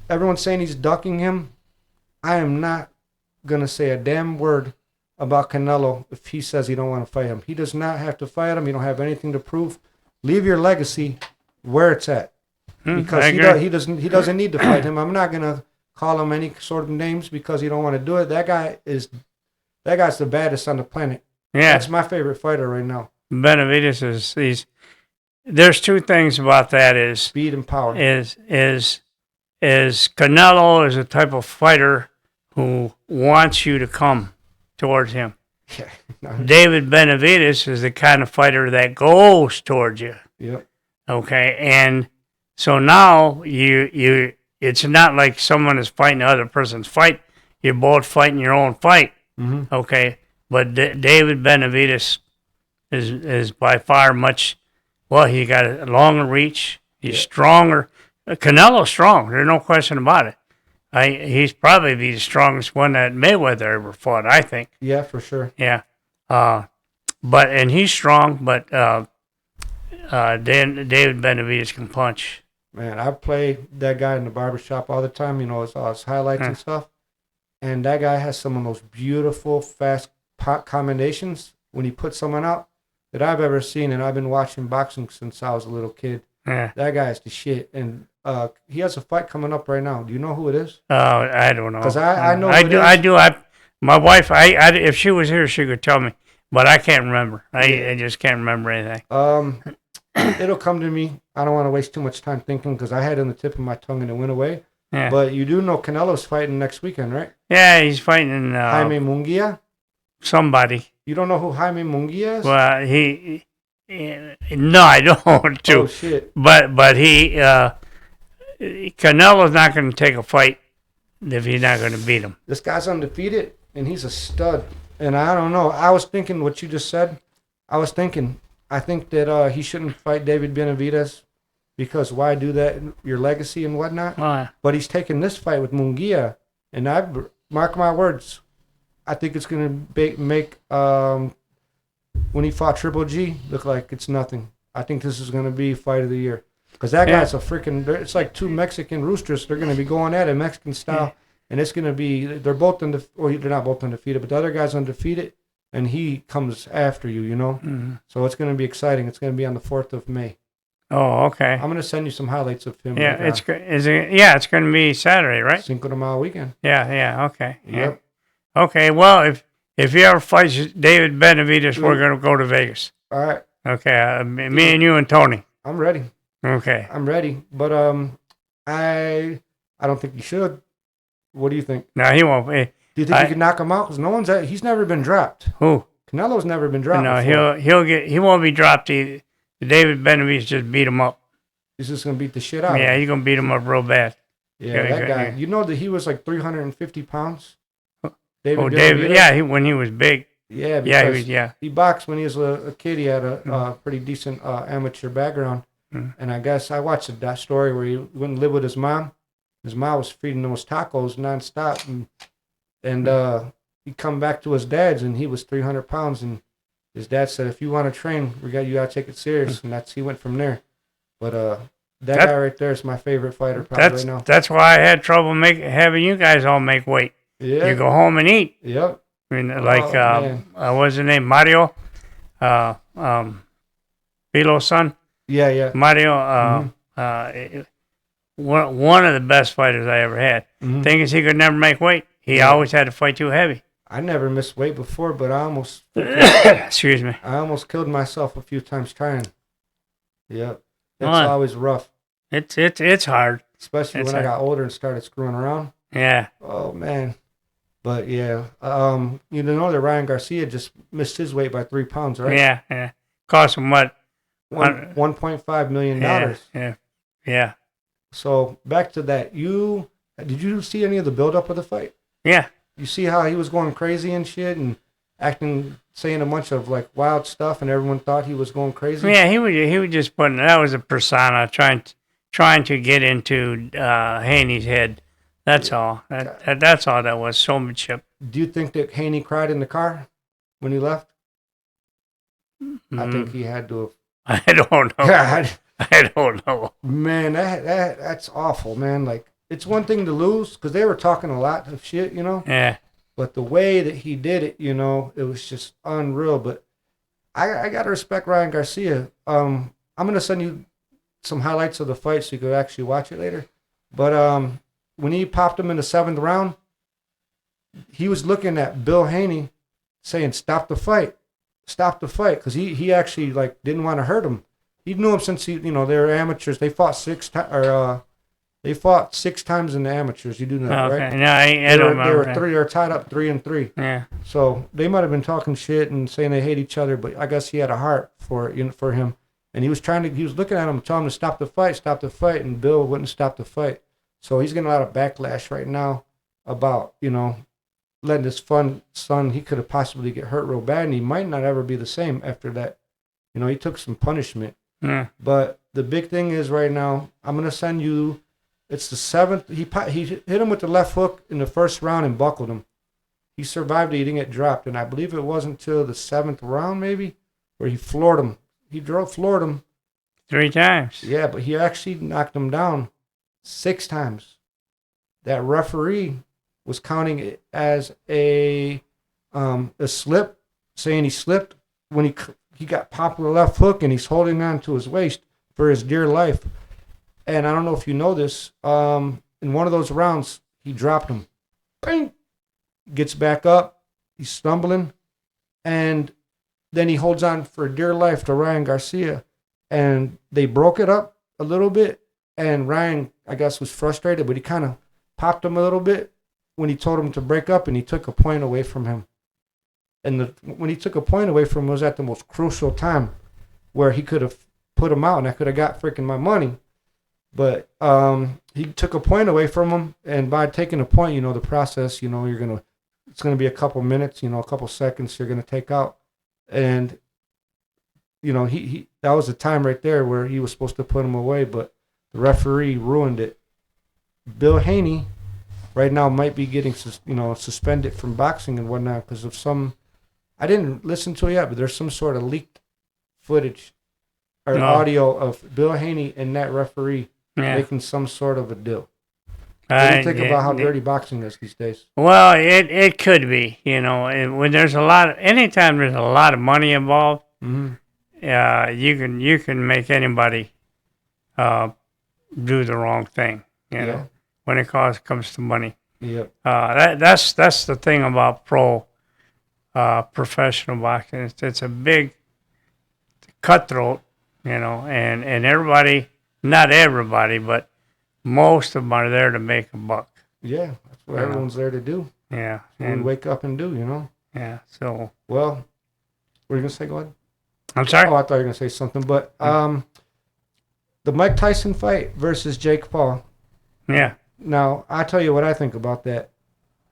Everyone's saying he's ducking him. I am not gonna say a damn word about Canelo if he says he don't want to fight him. He does not have to fight him. You don't have anything to prove. Leave your legacy where it's at, because he doesn't need to fight him. I'm not gonna call him any sort of names because he don't want to do it. That guy's the baddest on the planet. Yeah, That's my favorite fighter right now. Benavidez there's two things about that is Speed and power. is Canelo is a type of fighter who wants you to come towards him. Yeah. David Benavidez is the kind of fighter that goes towards you. Yep. Okay, and so now you it's not like someone is fighting the other person's fight. You're both fighting your own fight. Mm-hmm. Okay, but David Benavidez is by far much. Well, he got a longer reach. He's stronger. Canelo's strong. There's no question about it. He's probably the strongest one that Mayweather ever fought, I think. Yeah, for sure. Yeah. And he's strong, but David Benavidez can punch. Man, I play that guy in the barbershop all the time. You know, it's all his highlights and stuff. And that guy has some of the most beautiful, fast combinations when he puts someone out that I've ever seen. And I've been watching boxing since I was a little kid. Yeah. That guy is the shit. And he has a fight coming up right now. Do you know who it is? I don't know. Because I know I who do. it is. I do. My wife, if she was here, she could tell me. But I can't remember. I just can't remember anything. It'll come to me. I don't want to waste too much time thinking because I had it on the tip of my tongue and it went away. Yeah. But you do know Canelo's fighting next weekend, right? Yeah, he's fighting Jaime Munguia. somebody. You don't know who Jaime Munguia is? Well, no, I don't. Too. Oh shit! But Canelo's not going to take a fight if he's not going to beat him. This guy's undefeated and he's a stud. And I don't know. I was thinking what you just said. I think that he shouldn't fight David Benavidez because why do that? Your legacy and whatnot. But he's taking this fight with Munguia, and mark my words. I think it's going to make when he fought Triple G look like it's nothing. I think this is going to be fight of the year because that guy's a freaking. It's like two Mexican roosters. They're going to be going at it Mexican style, and it's going to be. They're both they're not both undefeated, but the other guy's undefeated. And he comes after you, you know? Mm-hmm. So it's going to be exciting. It's going to be on the 4th of May. Oh, okay. I'm going to send you some highlights of him. Yeah, it's going to be Saturday, right? Cinco de Mayo weekend. Yeah, okay. Yep. Yeah. Okay, well, if he ever fights David Benavidez, we're going to go to Vegas. All right. Okay, me and you and Tony. I'm ready. Okay. I'm ready. But I don't think you should. What do you think? No, he won't. Do you think you can knock him out? Because he's never been dropped. Who? Canelo's never been dropped. No, before. he won't be dropped either. David Benavidez just beat him up. He's just gonna beat the shit out of him. Yeah, he's gonna beat him up real bad. Yeah, that guy. You know that he was like 350 pounds. David. Yeah, when he was big. Yeah, because he boxed when he was a kid. He had a pretty decent amateur background, and I guess I watched that story where he wouldn't live with his mom. His mom was feeding those tacos nonstop, and he come back to his dad's, and he was 300 pounds, and his dad said, "If you want to train, you got to take it serious." And he went from there. But that guy right there is my favorit fighter probably right now. That's why I had trouble having you guys all make weight. Yeah, you go home and eat. Yep. I mean, what's his name? Mario, Pilo's son. Yeah. Mario. One of the best fighters I ever had. Mm-hmm. Thing is, he could never make weight. He always had to fight too heavy. I never missed weight before, but I almost excuse me. I almost killed myself a few times trying. Yep. It's always rough. It's hard. Especially when I got older and started screwing around. Yeah. Oh man. But yeah, you know that Ryan Garcia just missed his weight by 3 pounds, right? Yeah, yeah. Cost him what? $1.5 million. Yeah. So back to that. Did you see any of the buildup of the fight? Yeah. You see how he was going crazy and shit and acting, saying a bunch of like wild stuff, and everyone thought he was going crazy. Yeah, he was just putting that was a persona trying to get into Haney's head. That's all. That's all that was. Showmanship. Do you think that Haney cried in the car when he left? I think he had to have. I don't know. God. I don't know. Man, that's awful, man. Like, it's one thing to lose because they were talking a lot of shit, you know. Yeah. But the way that he did it, you know, it was just unreal. But I gotta respect Ryan Garcia. I'm gonna send you some highlights of the fight so you can actually watch it later. But when he popped him in the 7th round, he was looking at Bill Haney, saying, "Stop the fight, because he actually like didn't want to hurt him. He knew him since they were amateurs. They fought 6 times. They fought 6 times in the amateurs. You do know that, Okay. right? No, I don't remember. They were tied up 3-3. Yeah. So they might have been talking shit and saying they hate each other, but I guess he had a heart for him, and he was looking at him, telling him to stop the fight, and Bill wouldn't stop the fight. So he's getting a lot of backlash right now about letting his son. He could have possibly get hurt real bad, and he might not ever be the same after that. He took some punishment. Yeah. But the big thing is right now, I'm gonna send you. It's the 7th. He hit him with the left hook in the 1st round and buckled him. He survived it. He didn't get dropped, and I believe it wasn't until the 7th round maybe where he floored him. Floored him 3 times. Yeah, but he actually knocked him down 6 times. That referee was counting it as a slip, saying he slipped when he got popped with a left hook, and he's holding on to his waist for his dear life. And I don't know if you know this, in one of those rounds, he dropped him. Bang! Gets back up, he's stumbling, and then he holds on for dear life to Ryan Garcia. And they broke it up a little bit, and Ryan, I guess, was frustrated, but he kind of popped him a little bit when he told him to break up, and he took a point away from him. And when he took a point away from him, it was at the most crucial time where he could have put him out, and I could have got freaking my money. But he took a point away from him, and by taking a point, the process, it's gonna be a couple minutes, a couple seconds you're gonna take out, and he that was the time right there where he was supposed to put him away, but the referee ruined it. Bill Haney right now might be getting suspended from boxing and whatnot because of some. I didn't listen to it yet, but there's some sort of leaked footage or audio of Bill Haney and that referee making some sort of a deal. What do you think about how dirty boxing is these days? Well, it could be, when there's anytime there's a lot of money involved, you can make anybody do the wrong thing, when it comes to money. Yep. That's the thing about professional boxing. It's a big cutthroat, and everybody, not everybody, but most of them are there to make a buck. Yeah, that's what everyone's there to do. Yeah. And wake up and do, Yeah, so. Well, what were you going to say? Go ahead. I'm sorry? Oh, I thought you were going to say something. But the Mike Tyson fight versus Jake Paul. Yeah. Now, I tell you what I think about that.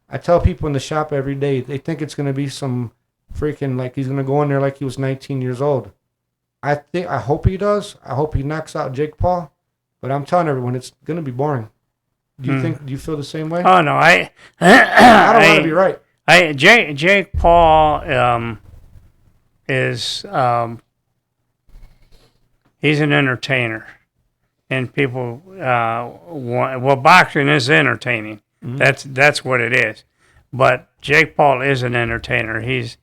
I tell people in the shop every day, they think it's going to be some freaking, like he's going to go in there like he was 19 years old. I hope he does. I hope he knocks out Jake Paul. But I'm telling everyone, it's going to be boring. Do you feel the same way? Oh, no, I don't want to be right. Jake Paul is he's an entertainer, and people boxing is entertaining. That's what it is. But Jake Paul is an entertainer. He's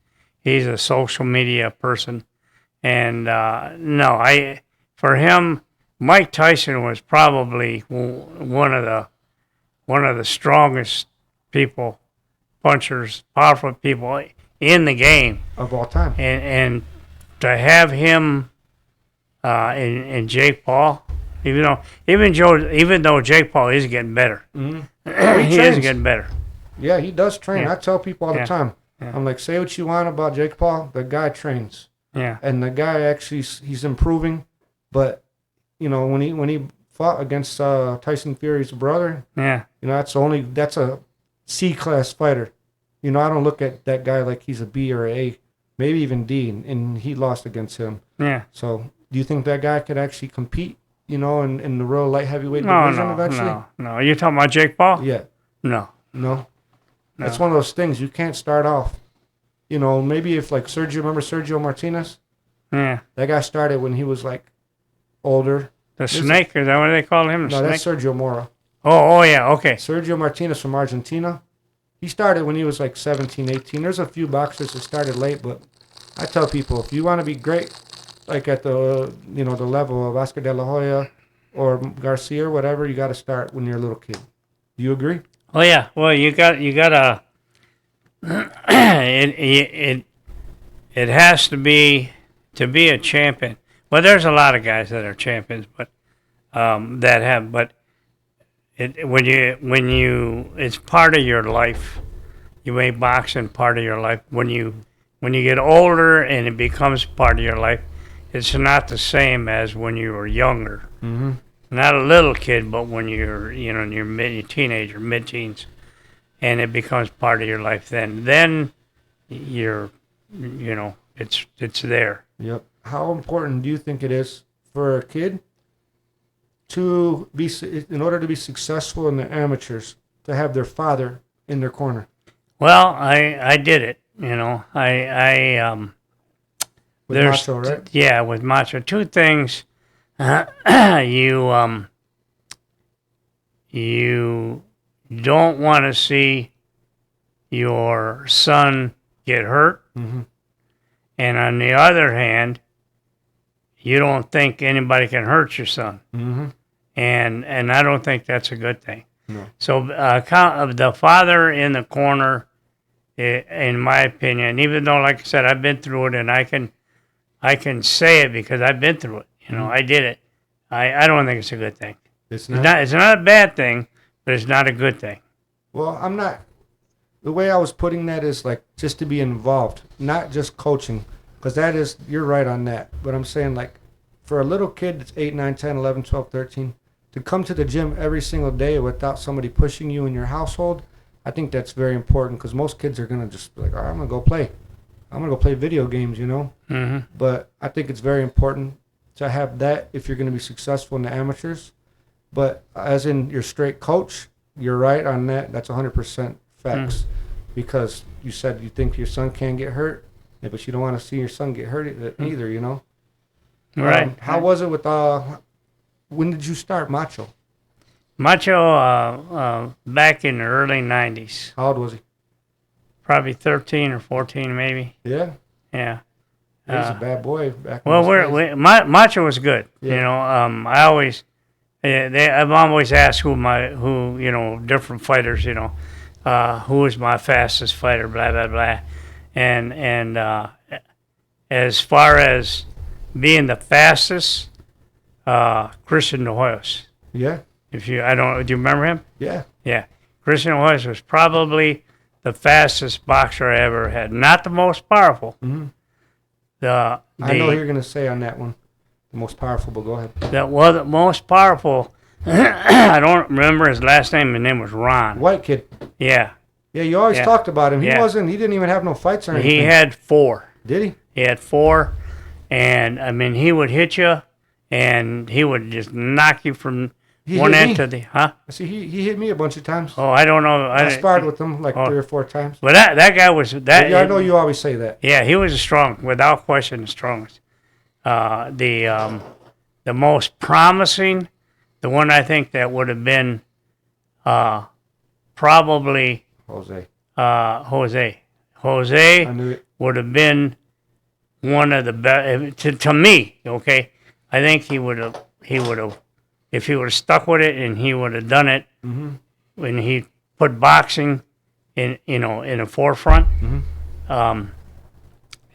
a social media person, and for him, Mike Tyson was probably one of the strongest people, punchers, powerful people in the game of all time. And to have him and Jake Paul, even though Jake Paul is getting better, he is getting better. Yeah, he does train. Yeah. I tell people all the Yeah. time. Yeah. I'm like, say what you want about Jake Paul, the guy trains, Yeah. and the guy actually he's improving. But you know, when he fought against Tyson Fury's brother, Yeah. you know, that's a C class fighter. You know, I don't look at that guy like he's a B or a, maybe even D, and he lost against him. Yeah. So, do you think that guy could actually compete? You know, in the real light heavyweight No, division no, eventually? no. You talking about Jake Paul? Yeah, No. no. No. That's one of those things you can't start off. You know, maybe if like remember Sergio Martinez? Yeah. That guy started when he was like older. The snake, is that what they call him? The No, snake? that's Sergio Mora. Oh, yeah, okay. Sergio Martinez from Argentina. He started when he was like 17, 18. There's a few boxers that started late, but I tell people if you want to be great, like at the the level of Oscar De La Hoya or Garcia or whatever, you got to start when you're a little kid. Do you agree? Oh, yeah. Well, you got to it has to be a champion. Well, there's a lot of guys that are champions, but when you it's part of your life. You make boxing part of your life. When you get older and it becomes part of your life, it's not the same as when you were younger. Mm-hmm. Not a little kid, but when you're in your teenager, mid-teens, and it becomes part of your life. Then you're it's there. Yep. How important do you think it is for a kid to be, in order to be successful in the amateurs, to have their father in their corner? Well, I did it. With there's Macho, right? yeah, with Macho. Two things. You don't want to see your son get hurt, Mm-hmm. and on the other hand, you don't think anybody can hurt your son, Mm-hmm. and I don't think that's a good thing. No. So the father in the corner, in my opinion, even though, like I said, I've been through it, and I can say it because I've been through it. I did it. I don't think it's a good thing. It's It's not a bad thing, but it's not a good thing. Well, I'm not. The way I was putting that is like just to be involved, not just coaching, because you're right on that. But I'm saying like for a little kid that's 8, 9, 10, 11, 12, 13, to come to the gym every single day without somebody pushing you in your household, I think that's very important because most kids are going to just be like, all right, I'm going to go play. I'm going to go play video games, Mm-hmm. But I think it's very important to have that if you're going to be successful in the amateurs. But as in your straight coach, you're right on that. That's 100% facts. Because you said you think your son can't get hurt, but you don't want to see your son get hurt either, Right. How was it with, when did you start Macho? Macho, back in the early 90s, How old was he? probably 13 or 14 maybe. Yeah. Yeah. He was a bad boy back in Well, those days. Macho was good. Yeah. I've always asked different fighters, who was my fastest fighter, blah, blah, blah. And as far as being the fastest, Christian De Hoyos. Yeah. Do you remember him? Yeah. Yeah. Christian De Hoyos was probably the fastest boxer I ever had. Not the most powerful. Mm-hmm. I I know you're going to say on that one, the most powerful, but go ahead. That was the most powerful. I don't remember his last name. His name was Ron. White kid. Yeah. Yeah, you always talked about him. He Yeah. he didn't even have no fights or anything. He had 4. Did he? He had 4. And, he would hit you, and he would just knock you from one end to the... Huh? See, he hit me a bunch of times. Oh, I don't know. I sparred with him like 3 or 4 times. But that guy was... Yeah, I know you always say that. Yeah, he was without question, the strongest. The most promising, the one I think that would have been probably Jose. Jose. I knew it. Would have been one of the best to me. Okay, I think he would have if he would have stuck with it and he would have done it when he put boxing in the forefront.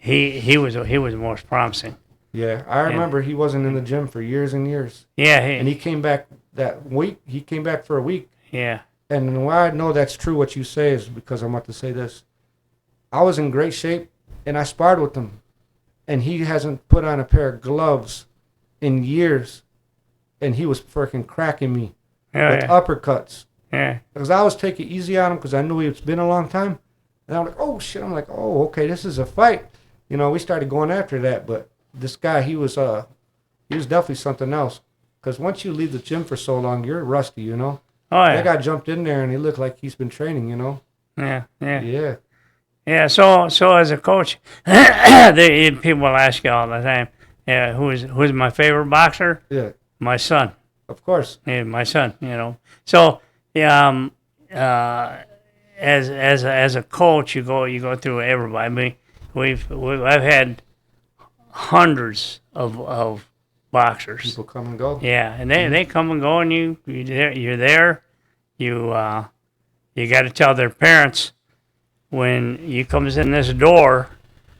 He was the most promising. Yeah, I remember he wasn't in the gym for years and years. Yeah, And he came back that week. He came back for a week. yeah. And why I know that's true what you say is because I'm about to say this. I was in great shape, and I sparred with him, and he hasn't put on a pair of gloves in years, and he was freaking cracking me with uppercuts. Yeah. Because I was taking easy on him because I knew it's been a long time. And I'm like, oh, shit. I'm like, oh, okay, this is a fight. You know, we started going after that. But this guy, he was definitely something else. Because once you leave the gym for so long, you're rusty, you know. Oh, yeah. That guy jumped in there, and he looked like he's been training, you know. Yeah, yeah. Yeah. Yeah, so as a coach, people ask you all the time, yeah, who's my favorite boxer? Yeah. My son. Of course. Yeah, my son, you know. So, yeah, as a coach, you go through everybody. I mean, I've had hundreds of boxers. People come and go. Yeah, and they come and go, and you're there. You got to tell their parents when he comes in this door,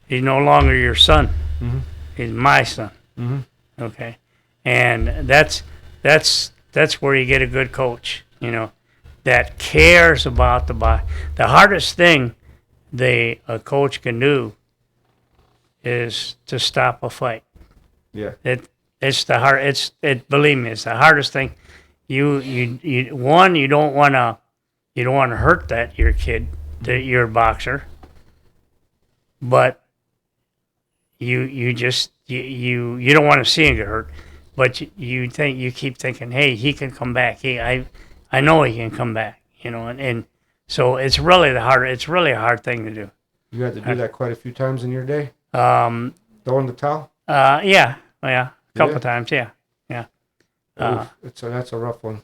he's no longer your son. Mm-hmm. He's my son. Mm-hmm. Okay, and that's where you get a good coach. You know, that cares about the body. The hardest thing a coach can do is to stop a fight. Yeah. Believe me, it's the hardest thing. You don't want to hurt your kid, your boxer, but you don't want to see him get hurt, but you keep thinking, hey, he can come back. I know he can come back, you know, and so it's really a hard thing to do. You had to do that quite a few times in your day. Throwing the towel. Yeah, a couple times, yeah. That's a rough one.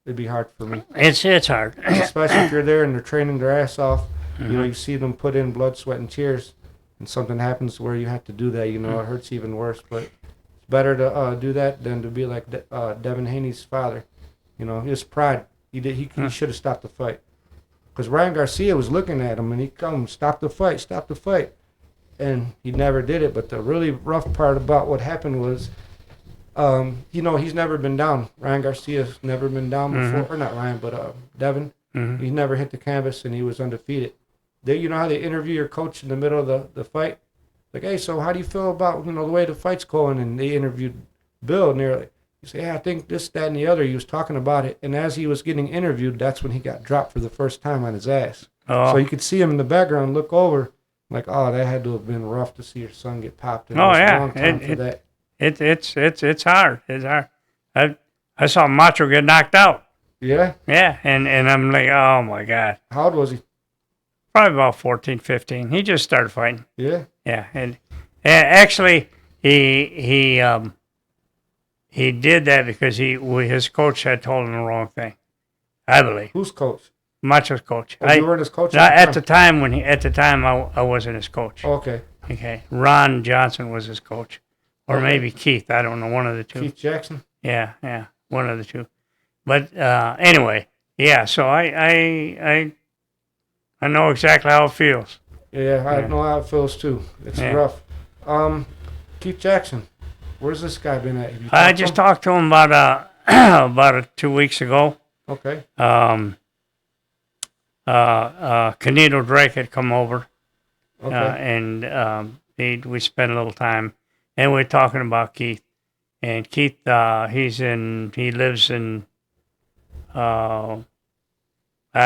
It'd be hard for me. It's hard, especially if you're there and they're training their ass off. Mm-hmm. You know, you see them put in blood, sweat, and tears, and something happens where you have to do that. You know, it hurts even worse. But it's better to do that than to be like Devin Haney's father. You know, his pride. He should have stopped the fight. Because Ryan Garcia was looking at him, and he come, stop the fight. And he never did it. But the really rough part about what happened was, you know, he's never been down. Ryan Garcia's never been down before. Or not Ryan, but Devin. Mm-hmm. He never hit the canvas, and he was undefeated. You know how they interview your coach in the middle of the fight? Like, hey, so how do you feel about, you know, the way the fight's going? And they interviewed Bill, and they're like, you say, I think this, that, and the other. He was talking about it. And as he was getting interviewed, that's when he got dropped for the first time on his ass. Oh. So you could see him in the background look over, like, oh, that had to have been rough to see your son get popped. And oh, yeah. A long time for that. It's hard. It's hard. I saw Macho get knocked out. Yeah? Yeah, and I'm like, oh, my God. How old was he? Probably about 14, 15. He just started fighting. Yeah? Yeah, and actually, he did that because his coach had told him the wrong thing, I believe. Whose coach? Macho's coach. Oh, you weren't his coach? At the time I wasn't his coach. Oh, okay. Okay. Ron Johnson was his coach. Or maybe Keith. I don't know. One of the two. Keith Jackson? Yeah. One of the two. But anyway, yeah. So I know exactly how it feels. Yeah, I know how it feels too. It's rough. Keith Jackson, where's this guy been at? I just talked to him about 2 weeks ago. Okay. Canito Drake had come over. Okay. And we spent a little time, and we're talking about Keith. And Keith, he lives in, I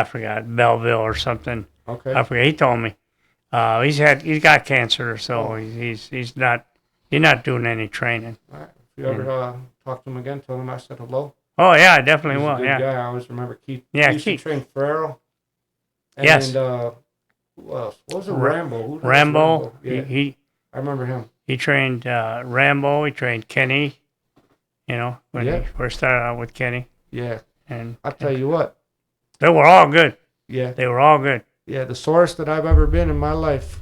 forgot, Belleville or something. Okay. I forget. He told me, he's got cancer, so he's not doing any training. All right. If you ever talk to him again, tell him I said hello. Oh yeah, I definitely will. He's a good guy. I always remember Keith. Yeah, he used Keith. to train Farrell. And, yes. who else? What was it? Rambo. Rambo. Yeah. I remember him. He trained Rambo. He trained Kenny. You know, when he first started out with Kenny. Yeah. And I'll tell you what. They were all good. Yeah. They were all good. Yeah, the sorest that I've ever been in my life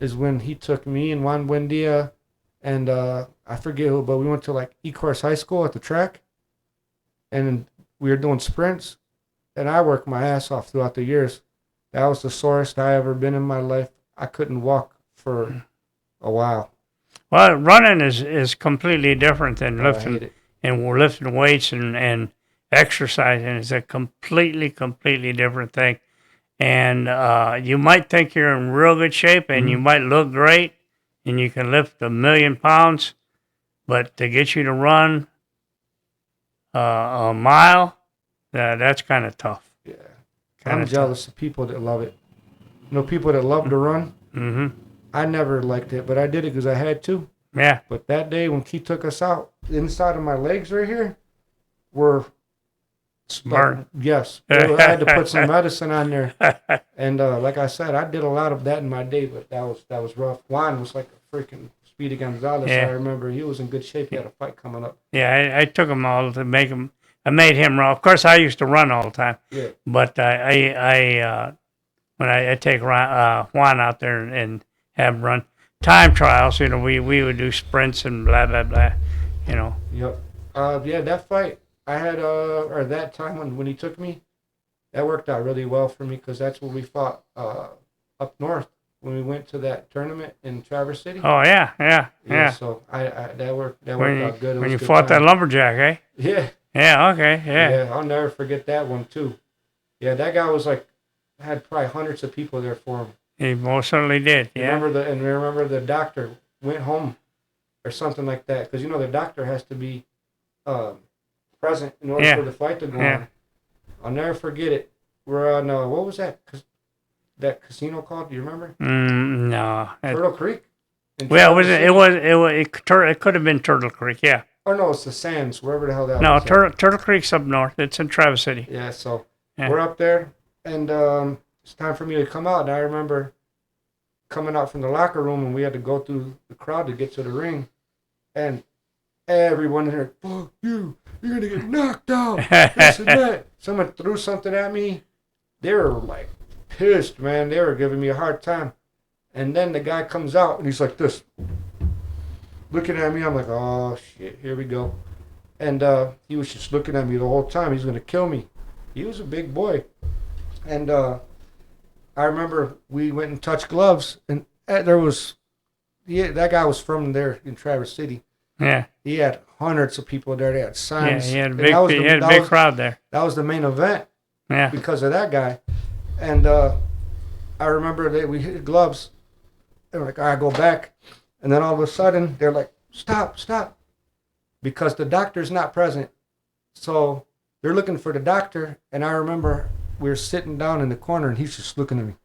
is when he took me and Juan Buendia and I forget who, but we went to like Ecorse High School at the track, and we were doing sprints, and I worked my ass off throughout the years. That was the sorest I ever been in my life. I couldn't walk for a while. Well, running is completely different than lifting, I hate it. and we're lifting weights and exercising is a completely different thing. And you might think you're in real good shape and you might look great and you can lift 1,000,000 pounds, but to get you to run a mile, that's kind of tough. Yeah. Kinda I'm jealous of people that love it. You know, people that love to run. Mm-hmm. I never liked it, but I did it because I had to. Yeah. But that day when Key took us out, the inside of my legs right here were Smart. yes. I had to put some medicine on there. And like I said, I did a lot of that in my day, but that was rough. Juan was like a freaking Speedy Gonzalez. Yeah. I remember he was in good shape. He had a fight coming up. Yeah, I took him all to make him. I made him run. Of course, I used to run all the time. Yeah. But when I take Juan out there and have him run time trials, you know, we would do sprints and blah blah blah, you know. Yep. Yeah, that fight I had, or that time when he took me, that worked out really well for me because that's when we fought up north when we went to that tournament in Traverse City. Oh yeah. So I that worked out good. It When was you a good fought time. that lumberjack, eh? Yeah. Yeah. Okay. Yeah. Yeah, I'll never forget that one too. Yeah, that guy was like had probably hundreds of people there for him. He most certainly did. Yeah. Remember the doctor went home or something like that because you know the doctor has to be present in order for the fight to go on. I'll never forget it. We're on what was that casino called? Do you remember? No. Turtle Creek. Well, it could have been Turtle Creek. Yeah. Oh no, it's the Sands, wherever the hell that No, was. Turtle Creek's up north. It's in Traverse City. Yeah, so Yeah. we're up there, and it's time for me to come out. And I remember coming out from the locker room, and we had to go through the crowd to get to the ring, and everyone in there, fuck you, you're gonna get knocked out, this and that. Someone threw something at me. They were like pissed, man. They were giving me a hard time. And then the guy comes out, and he's like this, looking at me. I'm like, oh shit, here we go. And he was just looking at me the whole time. He's gonna kill me. He was a big boy. And I remember we went and touched gloves, and there was, that guy was from there in Traverse City. Yeah. He had hundreds of people there. They had signs. Yeah, he had a big crowd there. That was the main event. Yeah. Because of that guy. And I remember that we hit gloves. They were like, all right, go back. And then all of a sudden, they're like, stop. Because the doctor's not present. So they're looking for the doctor. And I remember we were sitting down in the corner, and he's just looking at me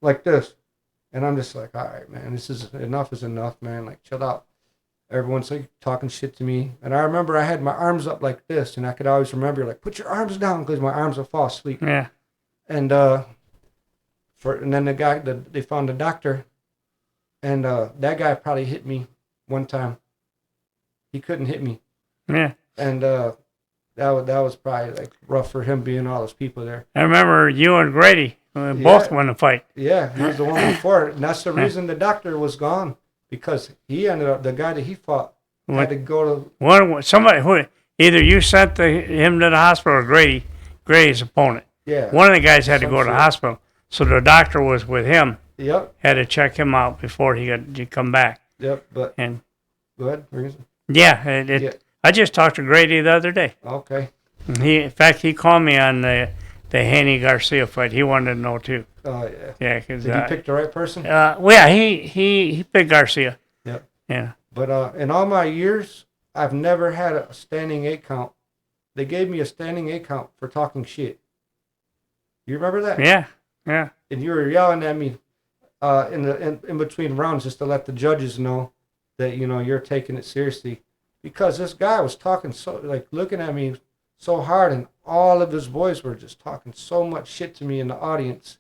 like this. And I'm just like, all right, man, enough is enough, man. Like, chill out. Everyone's like talking shit to me. And I remember I had my arms up like this, and I could always remember, like, put your arms down, because my arms would fall asleep. Yeah. And then they found the doctor, and that guy probably hit me one time. He couldn't hit me. Yeah. And that was probably like rough for him being all those people there. I remember you and Grady both won the fight. Yeah, he was the one before it. And that's the reason the doctor was gone, because he ended up, the guy that he fought had to go to... Somebody who, either you sent him to the hospital or Grady's opponent. Yeah. One of the guys had to go to the hospital. So the doctor was with him. Yep. Had to check him out before he could come back. Yep, but... And go ahead. Reason. Yeah, I just talked to Grady the other day. Okay. In fact, he called me on the Haney Garcia fight. He wanted to know too. Oh yeah. Yeah, because did he pick the right person? Well, yeah, he picked Garcia. Yep. Yeah. But in all my years, I've never had a standing 8 count. They gave me a standing 8 count for talking shit. You remember that? Yeah. Yeah. And you were yelling at me in between rounds just to let the judges know that you're taking it seriously, because this guy was talking looking at me so hard, and all of his boys were just talking so much shit to me in the audience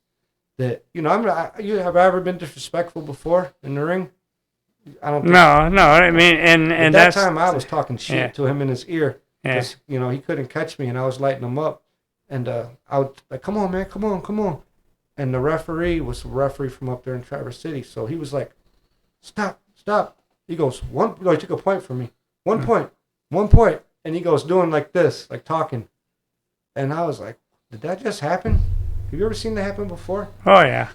that have I ever been disrespectful before in the ring? I don't think No. I mean, and at that's that time I was talking shit to him in his ear. Yeah. He couldn't catch me, and I was lighting him up, and I would like, come on, man, come on. And the referee was a referee from up there in Traverse City, so he was like, stop. He goes, he took a point from me. 1 point. And he goes doing like this, like talking. And I was like, did that just happen? Have you ever seen that happen before? Oh, yeah.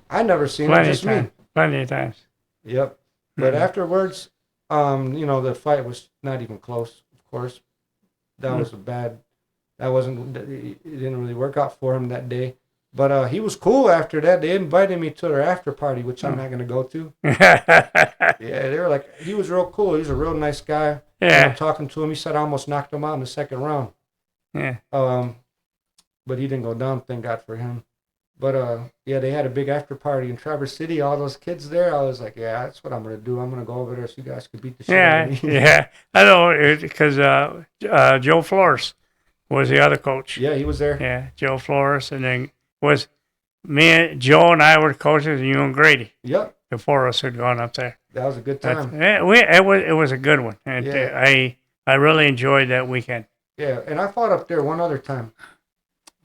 I never seen it, just me. Plenty of times. Yep. But afterwards, the fight was not even close, of course. that was a bad. That wasn't. It didn't really work out for him that day. But he was cool after that. They invited me to their after party, which I'm not gonna go to. Yeah, they were like, he was real cool. He's a real nice guy. Yeah. I'm talking to him. He said I almost knocked him out in the second round. Yeah. But he didn't go down. Thank God for him. But yeah, they had a big after party in Traverse City. All those kids there. I was like, yeah, that's what I'm gonna do. I'm gonna go over there so you guys can beat the shit out of me. Yeah. I know because Joe Flores was the other coach. Yeah, he was there. Yeah, Joe Flores, and then was Joe and I were the coaches, and you and Grady. Yep. The four of us had gone up there. That was a good time. It was a good one, and I really enjoyed that weekend. Yeah, and I fought up there one other time.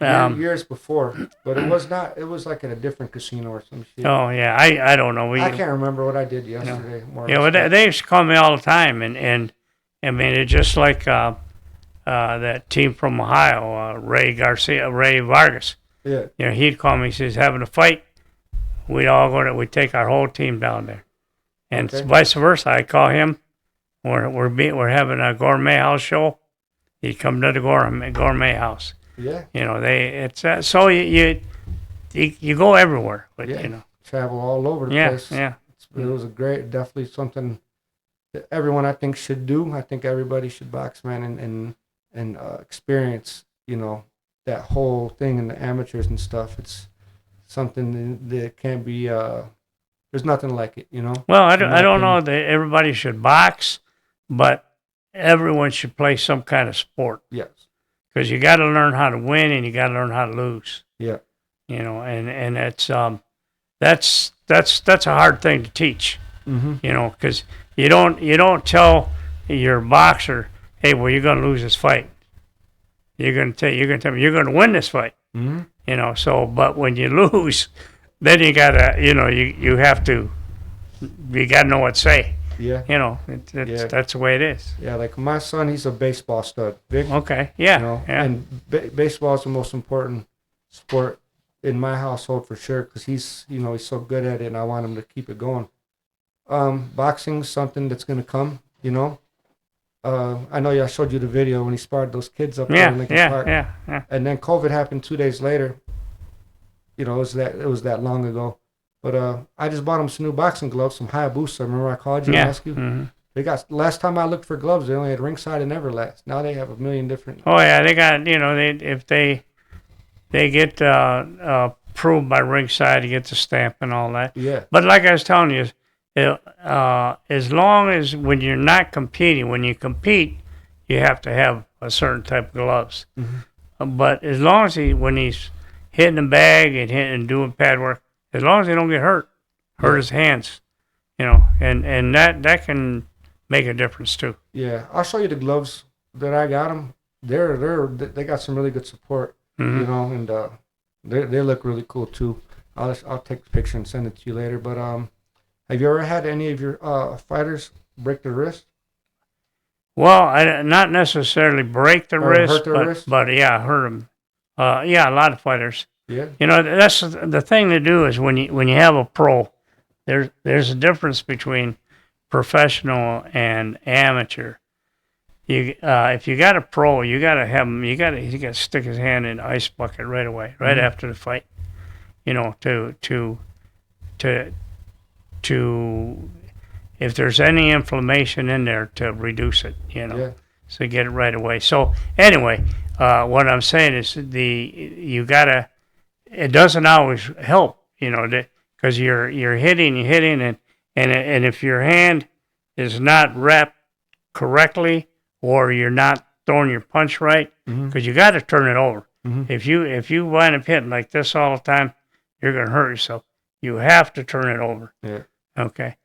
Years before, but it was not. It was like at a different casino or some shit. Oh yeah, I don't know. I can't remember what I did yesterday. Well, they used to call me all the time, and I mean it's just like that team from Ohio, Ray Vargas. Yeah. You know, he'd call me. He says, having a fight, we'd all go. We'd take our whole team down there, and vice versa. I call him. We're having a gourmet house show. He'd come to the gourmet house. Yeah. You know, it's so you go everywhere, but you know, travel all over the place. Yeah. It was definitely something that everyone I think should do. I think everybody should box, man, and experience, you know, that whole thing in the amateurs and stuff. It's something that can't be. There's nothing like it, you know. Well, I don't know that everybody should box, but everyone should play some kind of sport. Yes. Because you got to learn how to win and you got to learn how to lose. Yeah. You know, and that's a hard thing to teach. Mm-hmm. You know, because you don't tell your boxer, hey, well, you're going to lose this fight. You're going to tell me you're going to win this fight. Mm-hmm. You know, so but when you lose, then you gotta, you know, you gotta know what to say. Yeah. You know, that's the way it is. Yeah, like my son, he's a baseball stud. Big. Okay. Yeah. You know, yeah. And baseball is the most important sport in my household for sure because he's so good at it, and I want him to keep it going. Boxing's something that's gonna come. You know. I know I showed you the video when he sparred those kids up there in Lincoln Park. Yeah. And then COVID happened 2 days later. You know, it was that long ago. But I just bought him some new boxing gloves, some Hayabusa. Remember I called you and asked you? Mm-hmm. They got, last time I looked for gloves, they only had Ringside and Everlast. Now they have a million different. Oh yeah, they got, you know, if they get approved by Ringside to get the stamp and all that. Yeah. But like I was telling you, as long as when you're not competing, when you compete, you have to have a certain type of gloves. Mm-hmm. But as long as when he's hitting the bag and doing pad work, as long as he don't get hurt his hands, you know, and that can make a difference too. Yeah, I'll show you the gloves that I got them. They got some really good support, Mm-hmm. you know, and they look really cool too. I'll take a picture and send it to you later. But have you ever had any of your fighters break their wrist? Well, I not necessarily break the wrist, hurt their wrist? But yeah, hurt them. Yeah, a lot of fighters. Yeah. You know, that's the thing to do is when you have a pro, there's a difference between professional and amateur. If you got a pro, you got to have him. He got to stick his hand in the ice bucket right away, right Mm-hmm. after the fight. You know, to if there's any inflammation in there, to reduce it. You know. Yeah. So get it right away. So anyway, what I'm saying is you gotta. It doesn't always help, you know, because you're hitting, and if your hand is not wrapped correctly or you're not throwing your punch right, because you got to turn it over. Mm-hmm. If you wind up hitting like this all the time, you're gonna hurt yourself. You have to turn it over. Yeah. Okay.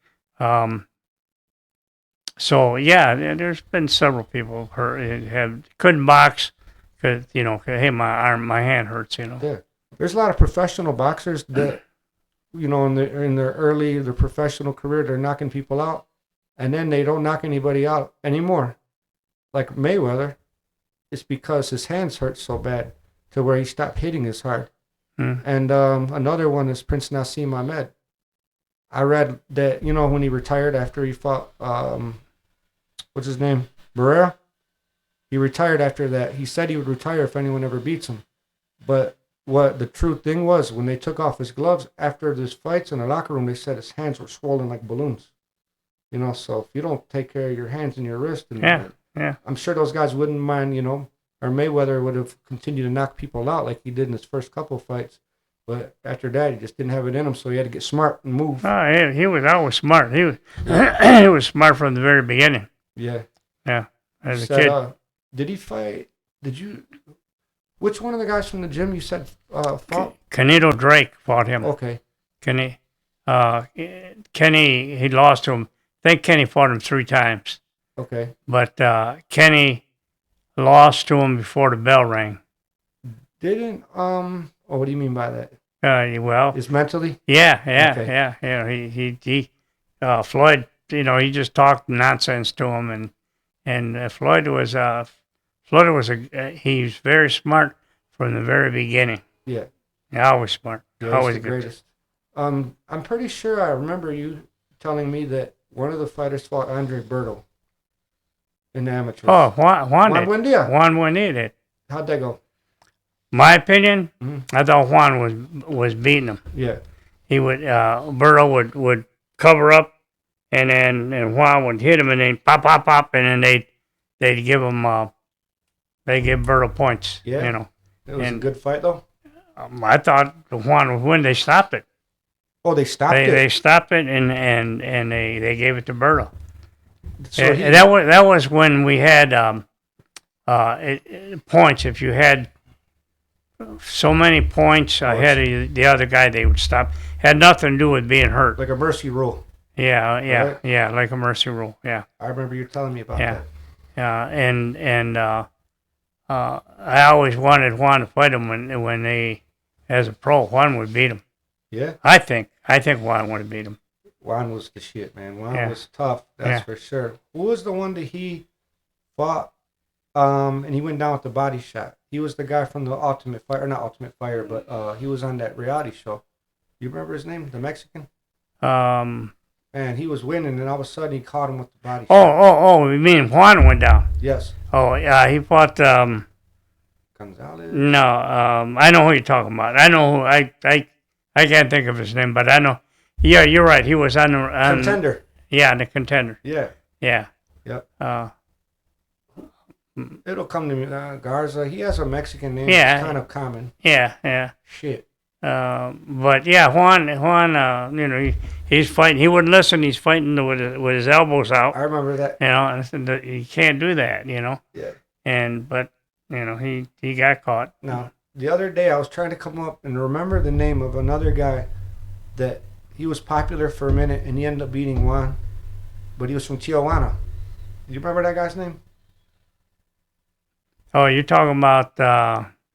So yeah, there's been several people couldn't box because, you know, hey, my hand hurts, you know. Yeah. There's a lot of professional boxers that, you know, in their professional career, they're knocking people out, and then they don't knock anybody out anymore. Like Mayweather, it's because his hands hurt so bad to where he stopped hitting as hard. And another one is Prince Nassim Ahmed. I read that, you know, when he retired after he fought, what's his name, Barrera, He retired after that. He said he would retire if anyone ever beats him. But what the true thing was, when they took off his gloves after these fights in the locker room, they said his hands were swollen like balloons. You know, so if you don't take care of your hands and your wrist, and I'm sure those guys wouldn't mind, you know, or Mayweather would have continued to knock people out like he did in his first couple of fights. But after that, he just didn't have it in him, so he had to get smart and move. Oh, he was always smart. He was he was smart from the very beginning. Yeah. Yeah, as a kid. Did he fight? Which one of the guys from the gym you said fought? Canito Drake fought him. Okay. Kenny, he lost to him. I think Kenny fought him 3 times. Okay. But Kenny lost to him before the bell rang. Didn't what do you mean by that? Well, is mentally? Yeah. Okay. Floyd, you know, he just talked nonsense to him, and Floyd was he's very smart from the very beginning. Yeah. Always smart. Yeah, always the good. greatest. I'm pretty sure I remember you telling me that one of the fighters fought Andre Berto in the amateurs. Oh, Juan did. Buendia. Juan Buendia did. How'd that go? My opinion, I thought Juan was beating him. Yeah. He would Berto would cover up, and Juan would hit him, and then pop, and then they'd give him they give Berto points. Yeah. You know. It was a good fight though. I thought Juan would win. They stopped it. Oh, they stopped it. They stopped it, and they gave it to Berto. So that was when we had points. If you had so many points ahead of the other guy, they would stop. Had nothing to do with being hurt. like a mercy rule. Yeah, Right? like a mercy rule. Yeah. I remember you telling me about that. Yeah, and I always wanted Juan to fight him when they, as a pro, Juan would beat him. Yeah. I think Juan would have beat him. Juan was the shit, man. Juan was tough, that's for sure. Who was the one that he fought? And he went down with the body shot. He was the guy from the Ultimate Fighter, not Ultimate Fighter, but he was on that reality show. You remember his name, the Mexican? And he was winning, and all of a sudden he caught him with the body shot. Oh! You mean Juan went down? Yes. Oh, yeah, he fought. Gonzalez. No, I know who you're talking about. I know who. I can't think of his name, but I know. Yeah, you're right. He was on Contender. Yeah, the Contender. Yeah. Yeah. Yep. It'll come to me. Garza. He has a Mexican name. Yeah. It's kind of common. Yeah. Shit. But yeah, Juan, you know, he's fighting. He wouldn't listen. He's fighting with his elbows out. I remember that. You know, and I said, you can't do that. You know. Yeah. But you know, he got caught. Now, the other day I was trying to come up and remember the name of another guy that he was popular for a minute and he ended up beating Juan, but he was from Tijuana. Do you remember that guy's name? Oh, you're talking about.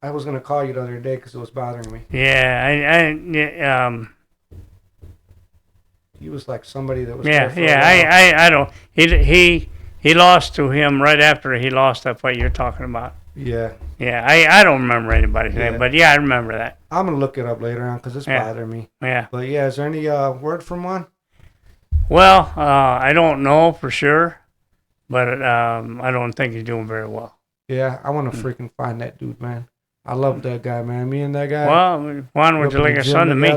I was gonna call you the other day because it was bothering me. Yeah, He was like somebody that was. I don't. He lost to him right after he lost that fight you're talking about. Yeah. Yeah, I don't remember anybody's name, but yeah, I remember that. I'm gonna look it up later on because it's bothering me. Yeah. But yeah, is there any word from Juan? Well, I don't know for sure, but I don't think he's doing very well. Yeah, I want to freaking find that dude, man. I love that guy, man. Me and that guy. Well, Juan was like a son to me.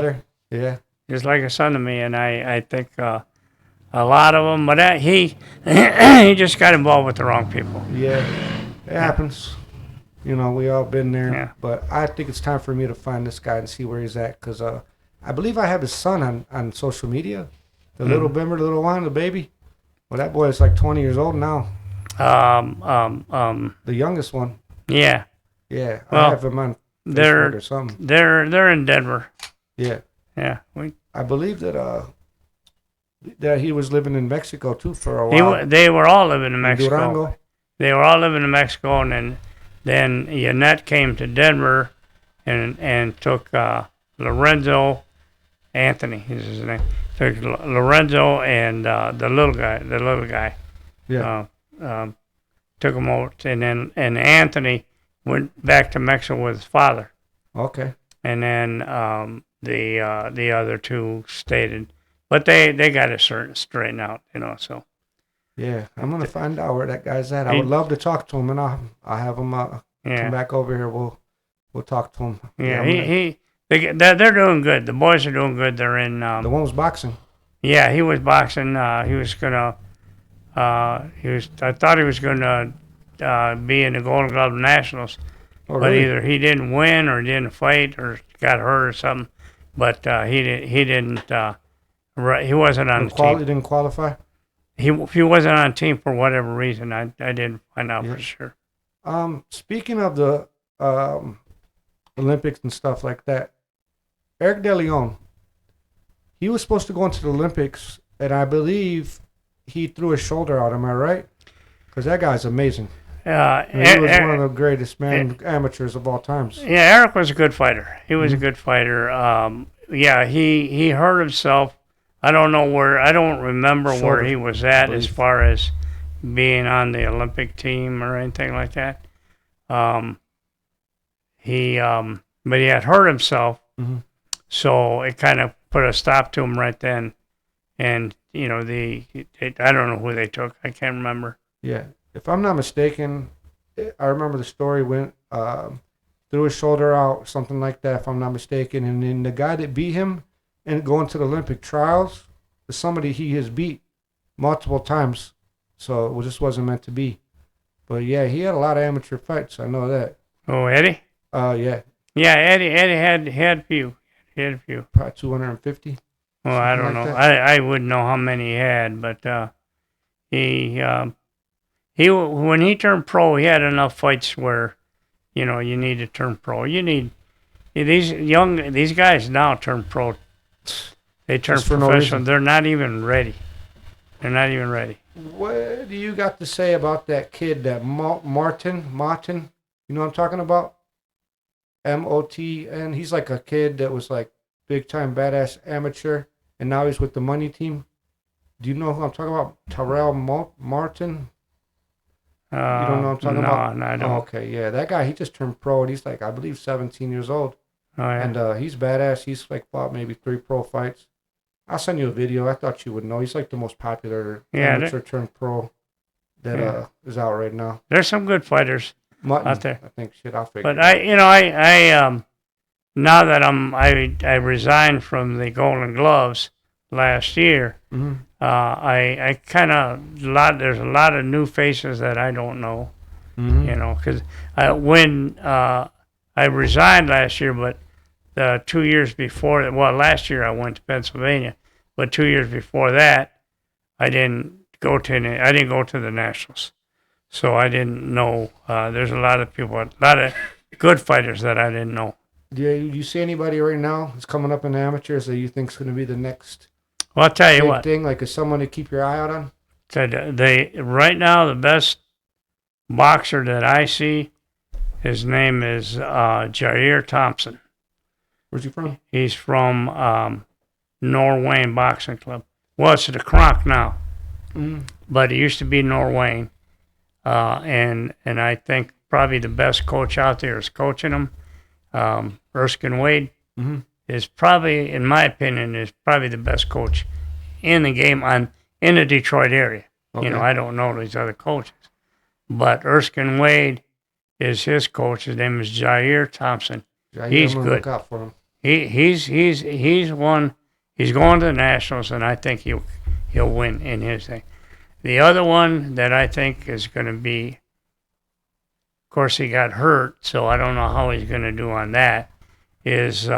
Yeah. Just like a son to me, and I think a lot of them, but he he just got involved with the wrong people. Yeah, it happens. You know, we all been there. Yeah. But I think it's time for me to find this guy and see where he's at, because I believe I have his son on social media. The little Bimmer, the little Juan, the baby. Well, that boy is like 20 years old now. The youngest one. Yeah. Yeah, well, I have him on Facebook or something. They're in Denver. Yeah. Yeah. I believe that he was living in Mexico too for a while. They were all living in Mexico. Durango. They were all living in Mexico, and then Yannette came to Denver and took Lorenzo Anthony is his name. Took Lorenzo and the little guy. Yeah. Took him over, and Anthony went back to Mexico with his father. Okay. And then the other two stayed, but they got it straightened out, you know. So, Yeah, I'm gonna find out where that guy's at. I He- would love to talk to him, and I'll have him come Yeah, back over here. We'll talk to him. yeah. I'm gonna, They're doing good. The boys are doing good. They're in. the one was boxing. Yeah, he was boxing. He was gonna. He was. I thought he was gonna be in the Golden Glove Nationals, Oh, but really? either he didn't win or didn't fight or got hurt or something. But he didn't. He didn't. He wasn't on the team. Didn't qualify. He wasn't on the team for whatever reason. I didn't find out Yeah. for sure. Speaking of the Olympics and stuff like that, Eric De Leon, he was supposed to go into the Olympics, and I believe he threw his shoulder out. Am I right? Because that guy's amazing. He was one of the greatest amateurs of all times. Yeah, Eric was a good fighter. He was a Mhm. good fighter. Yeah, he hurt himself. I don't know where. I don't remember where Shoulder, he was at I as believe. far as being on the Olympic team or anything like that. But he had hurt himself, Mhm. so it kind of put a stop to him right then. And you know, I don't know who they took. I can't remember. Yeah, if I'm not mistaken, I remember the story went threw his shoulder out, something like that. If I'm not mistaken, and then the guy that beat him and going to the Olympic trials is somebody he has beat multiple times. So it just wasn't meant to be. But yeah, he had a lot of amateur fights. I know that. Oh, Eddie. Yeah, Yeah, Eddie had a few. He had a few. probably 250. Well, I Something don't like know. that. I wouldn't know how many he had, but he when he turned pro, he had enough fights where, you know, you need to turn pro. You need these guys now turn pro. They turn Just for no professional. reason. They're not even ready. They're not even ready. What do you got to say about that kid, that Martin? You know what I'm talking about? Motn. He's like a kid that was like big time badass amateur, and now he's with the money team. Do you know who I'm talking about? Terrell Martin. You don't know what I'm talking about? No, I don't. Oh, okay, yeah, that guy. He just turned pro, and he's like, I believe, 17 years old, Oh yeah. and he's badass. He's like fought maybe 3 pro fights. I'll send you a video. I thought you would know. He's like the most popular Yeah, amateur turned pro that Yeah. is out right now. There's some good fighters Mutton, out there. I think. Shit, I'll figure. But it out. I now that I resigned from the Golden Gloves last year. Mhm. I kind of there's a lot of new faces that I don't know, Mhm. you know, because when I resigned last year, but 2 years before, well, last year I went to Pennsylvania, but 2 years before that, I didn't go to the Nationals, so I didn't know. There's a lot of people, a lot of good fighters that I didn't know. Yeah, you see anybody right now that's coming up in the amateurs that you think's going to be the next Well, I'll tell you big what. thing? Like, is someone to keep your eye out on? Right now the best boxer that I see, his name is Jair Thompson. Where's he from? He's from Norwayne Boxing Club. Well, it's the Kronk now, Mm. but it used to be Norwayne. And I think probably the best coach out there is coaching him. Erskine Wade Mm-hmm. is probably, in my opinion, is probably the best coach in the game in the Detroit area. Okay. You know, I don't know these other coaches, but Erskine Wade is his coach. His name is Jair Thompson. Yeah, He's I'm gonna good. Look out for him. He's one. He's going to the Nationals, and I think he'll win in his thing. The other one that I think is going to be, of course, he got hurt, so I don't know how he's going to do on that. Is his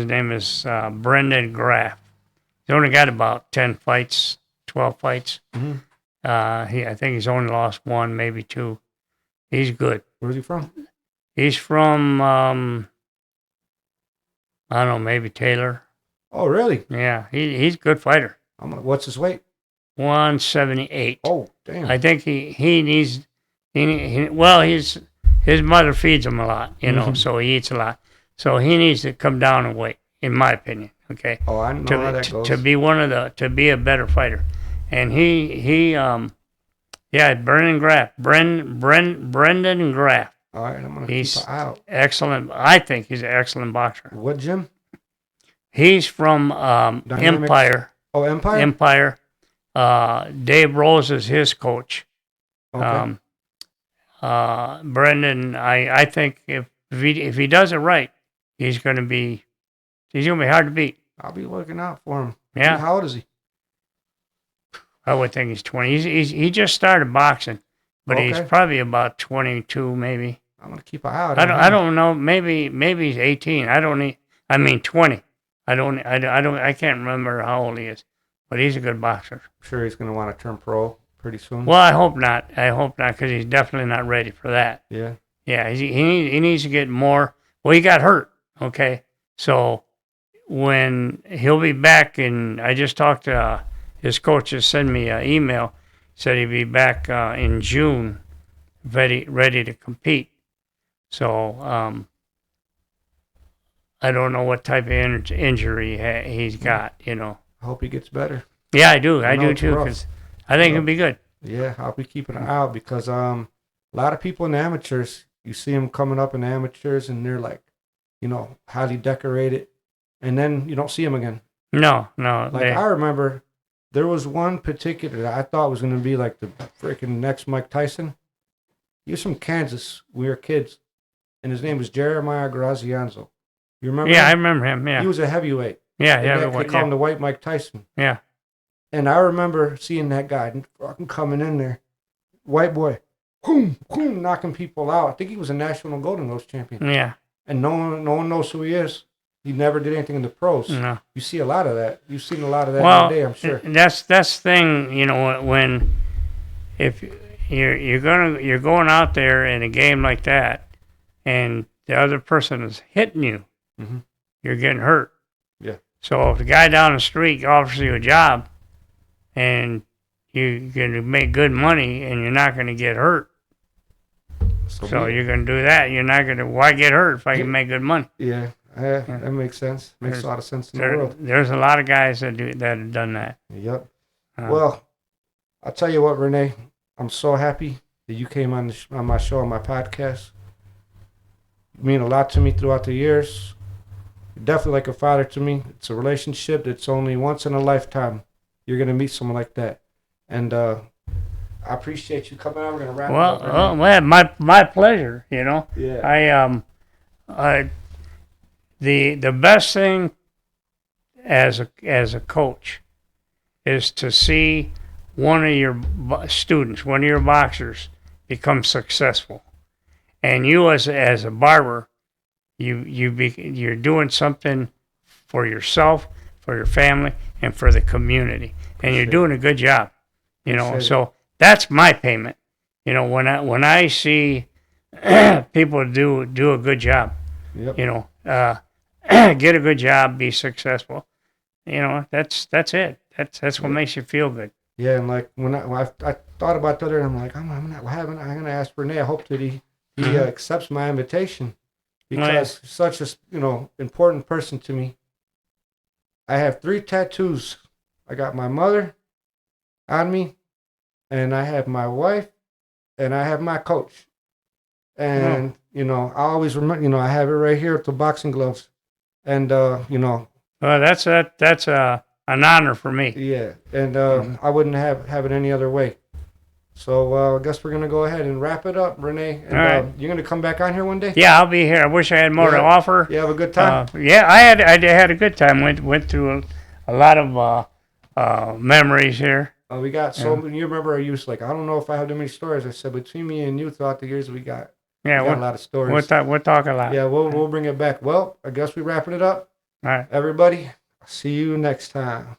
name is Brendan Graff. He's only got about 10 fights, 12 fights. Mm-hmm. I think he's only lost 1, maybe 2. He's good. Where's he from? He's from I don't know, maybe Taylor. Oh, really? Yeah, he's a good fighter. What's his weight? 178. Oh, damn. I think he needs well, his mother feeds him a lot, you know, Mhm. so he eats a lot. So he needs to come down in weight, in my opinion. Okay. Oh, I know how that goes. To be a better fighter. And Brendan Graff. Brendan Graff. All right, I'm gonna He's keep an eye out. excellent. I think he's an excellent boxer. What gym? He's from Dynamics? Empire. Oh, Empire. Empire. Dave Rose is his coach. Okay. Brendan, I think if he does it right, he's gonna be hard to beat. I'll be looking out for him. Yeah. How old is he? I would think he's 20. He just started boxing, but he's Okay. probably about 22, maybe. I'm gonna keep an eye out. I don't know. Maybe he's 18. I mean 20. I can't remember how old he is, but he's a good boxer. I'm sure he's gonna want to turn pro pretty soon. Well, I hope not. Because he's definitely not ready for that. Yeah. Yeah, he needs to get more. Well, he got hurt. Okay, so when he'll be back, and I just talked to his coach. Just sent me an email. Said he'd be back in June, ready to compete. So I don't know what type of injury he's got. You know. I hope he gets better. Yeah, I do. I know do it's too. rough. Because I think it'll be good. Yeah, I'll be keeping an eye out because a lot of people in the amateurs, you see them coming up in the amateurs and they're like, highly decorated, and then you don't see them again. No. Like I remember, there was one particular that I thought was going to be like the freaking next Mike Tyson. He was from Kansas. We were kids, and his name was Jeremiah Grazianzo. You remember? Yeah, I him? remember him. Yeah. He was a heavyweight. Yeah. They call him the White Mike Tyson. Yeah. And I remember seeing that guy fucking coming in there, white boy, boom, boom, knocking people out. I think he was a national Golden Gloves champion. Yeah. And no one knows who he is. He never did anything in the pros. No. You see a lot of that. You've seen a lot of that Well, today, I'm sure. That's the thing, when if you're going out there in a game like that, and the other person is hitting you, Mhm. you're getting hurt. Yeah. So if the guy down the street offers you a job, and you're going to make good money, and you're not going to get hurt, so you're going to do that. You're not going to. Why get hurt if I can make good money? Yeah, that makes sense. Makes a lot of sense in the world. There's a lot of guys that have done that. Yep. Well, I'll tell you what, Rene. I'm so happy that you came on my show, on my podcast. You mean a lot to me throughout the years. You're definitely like a father to me. It's a relationship that's only once in a lifetime. You're going to meet someone like that. And I appreciate you coming out. We're going to wrap it up. Well, my pleasure, Yeah. The best thing as a coach is to see one of your students, one of your boxers, become successful. And you as a barber, you're doing something for yourself, for your family, and for the community, and you're doing a good job, So that's my payment, when I see people do a good job, Yep. get a good job, be successful, that's it. That's what makes you feel good. Yeah, and like when I thought about the other, I'm like, I'm gonna ask Rene. I hope that he accepts my invitation because he's such a important person to me. I have 3 tattoos. I got my mother on me, and I have my wife, and I have my coach. And I always remember. I have it right here with the boxing gloves, and Well, that's an honor for me. Yeah, and I wouldn't have it any other way. So I guess we're gonna go ahead and wrap it up, Rene. And, all right. You're gonna come back on here one day? Yeah, I'll be here. I wish I had more to offer. You have a good time. I had a good time. Went through a lot of memories here. We got you remember I used I don't know if I have that many stories. I said between me and you throughout the years we got a lot of stories. We'll talk a lot. Yeah, we'll bring it back. Well, I guess we're wrapping it up. All right. Everybody, see you next time.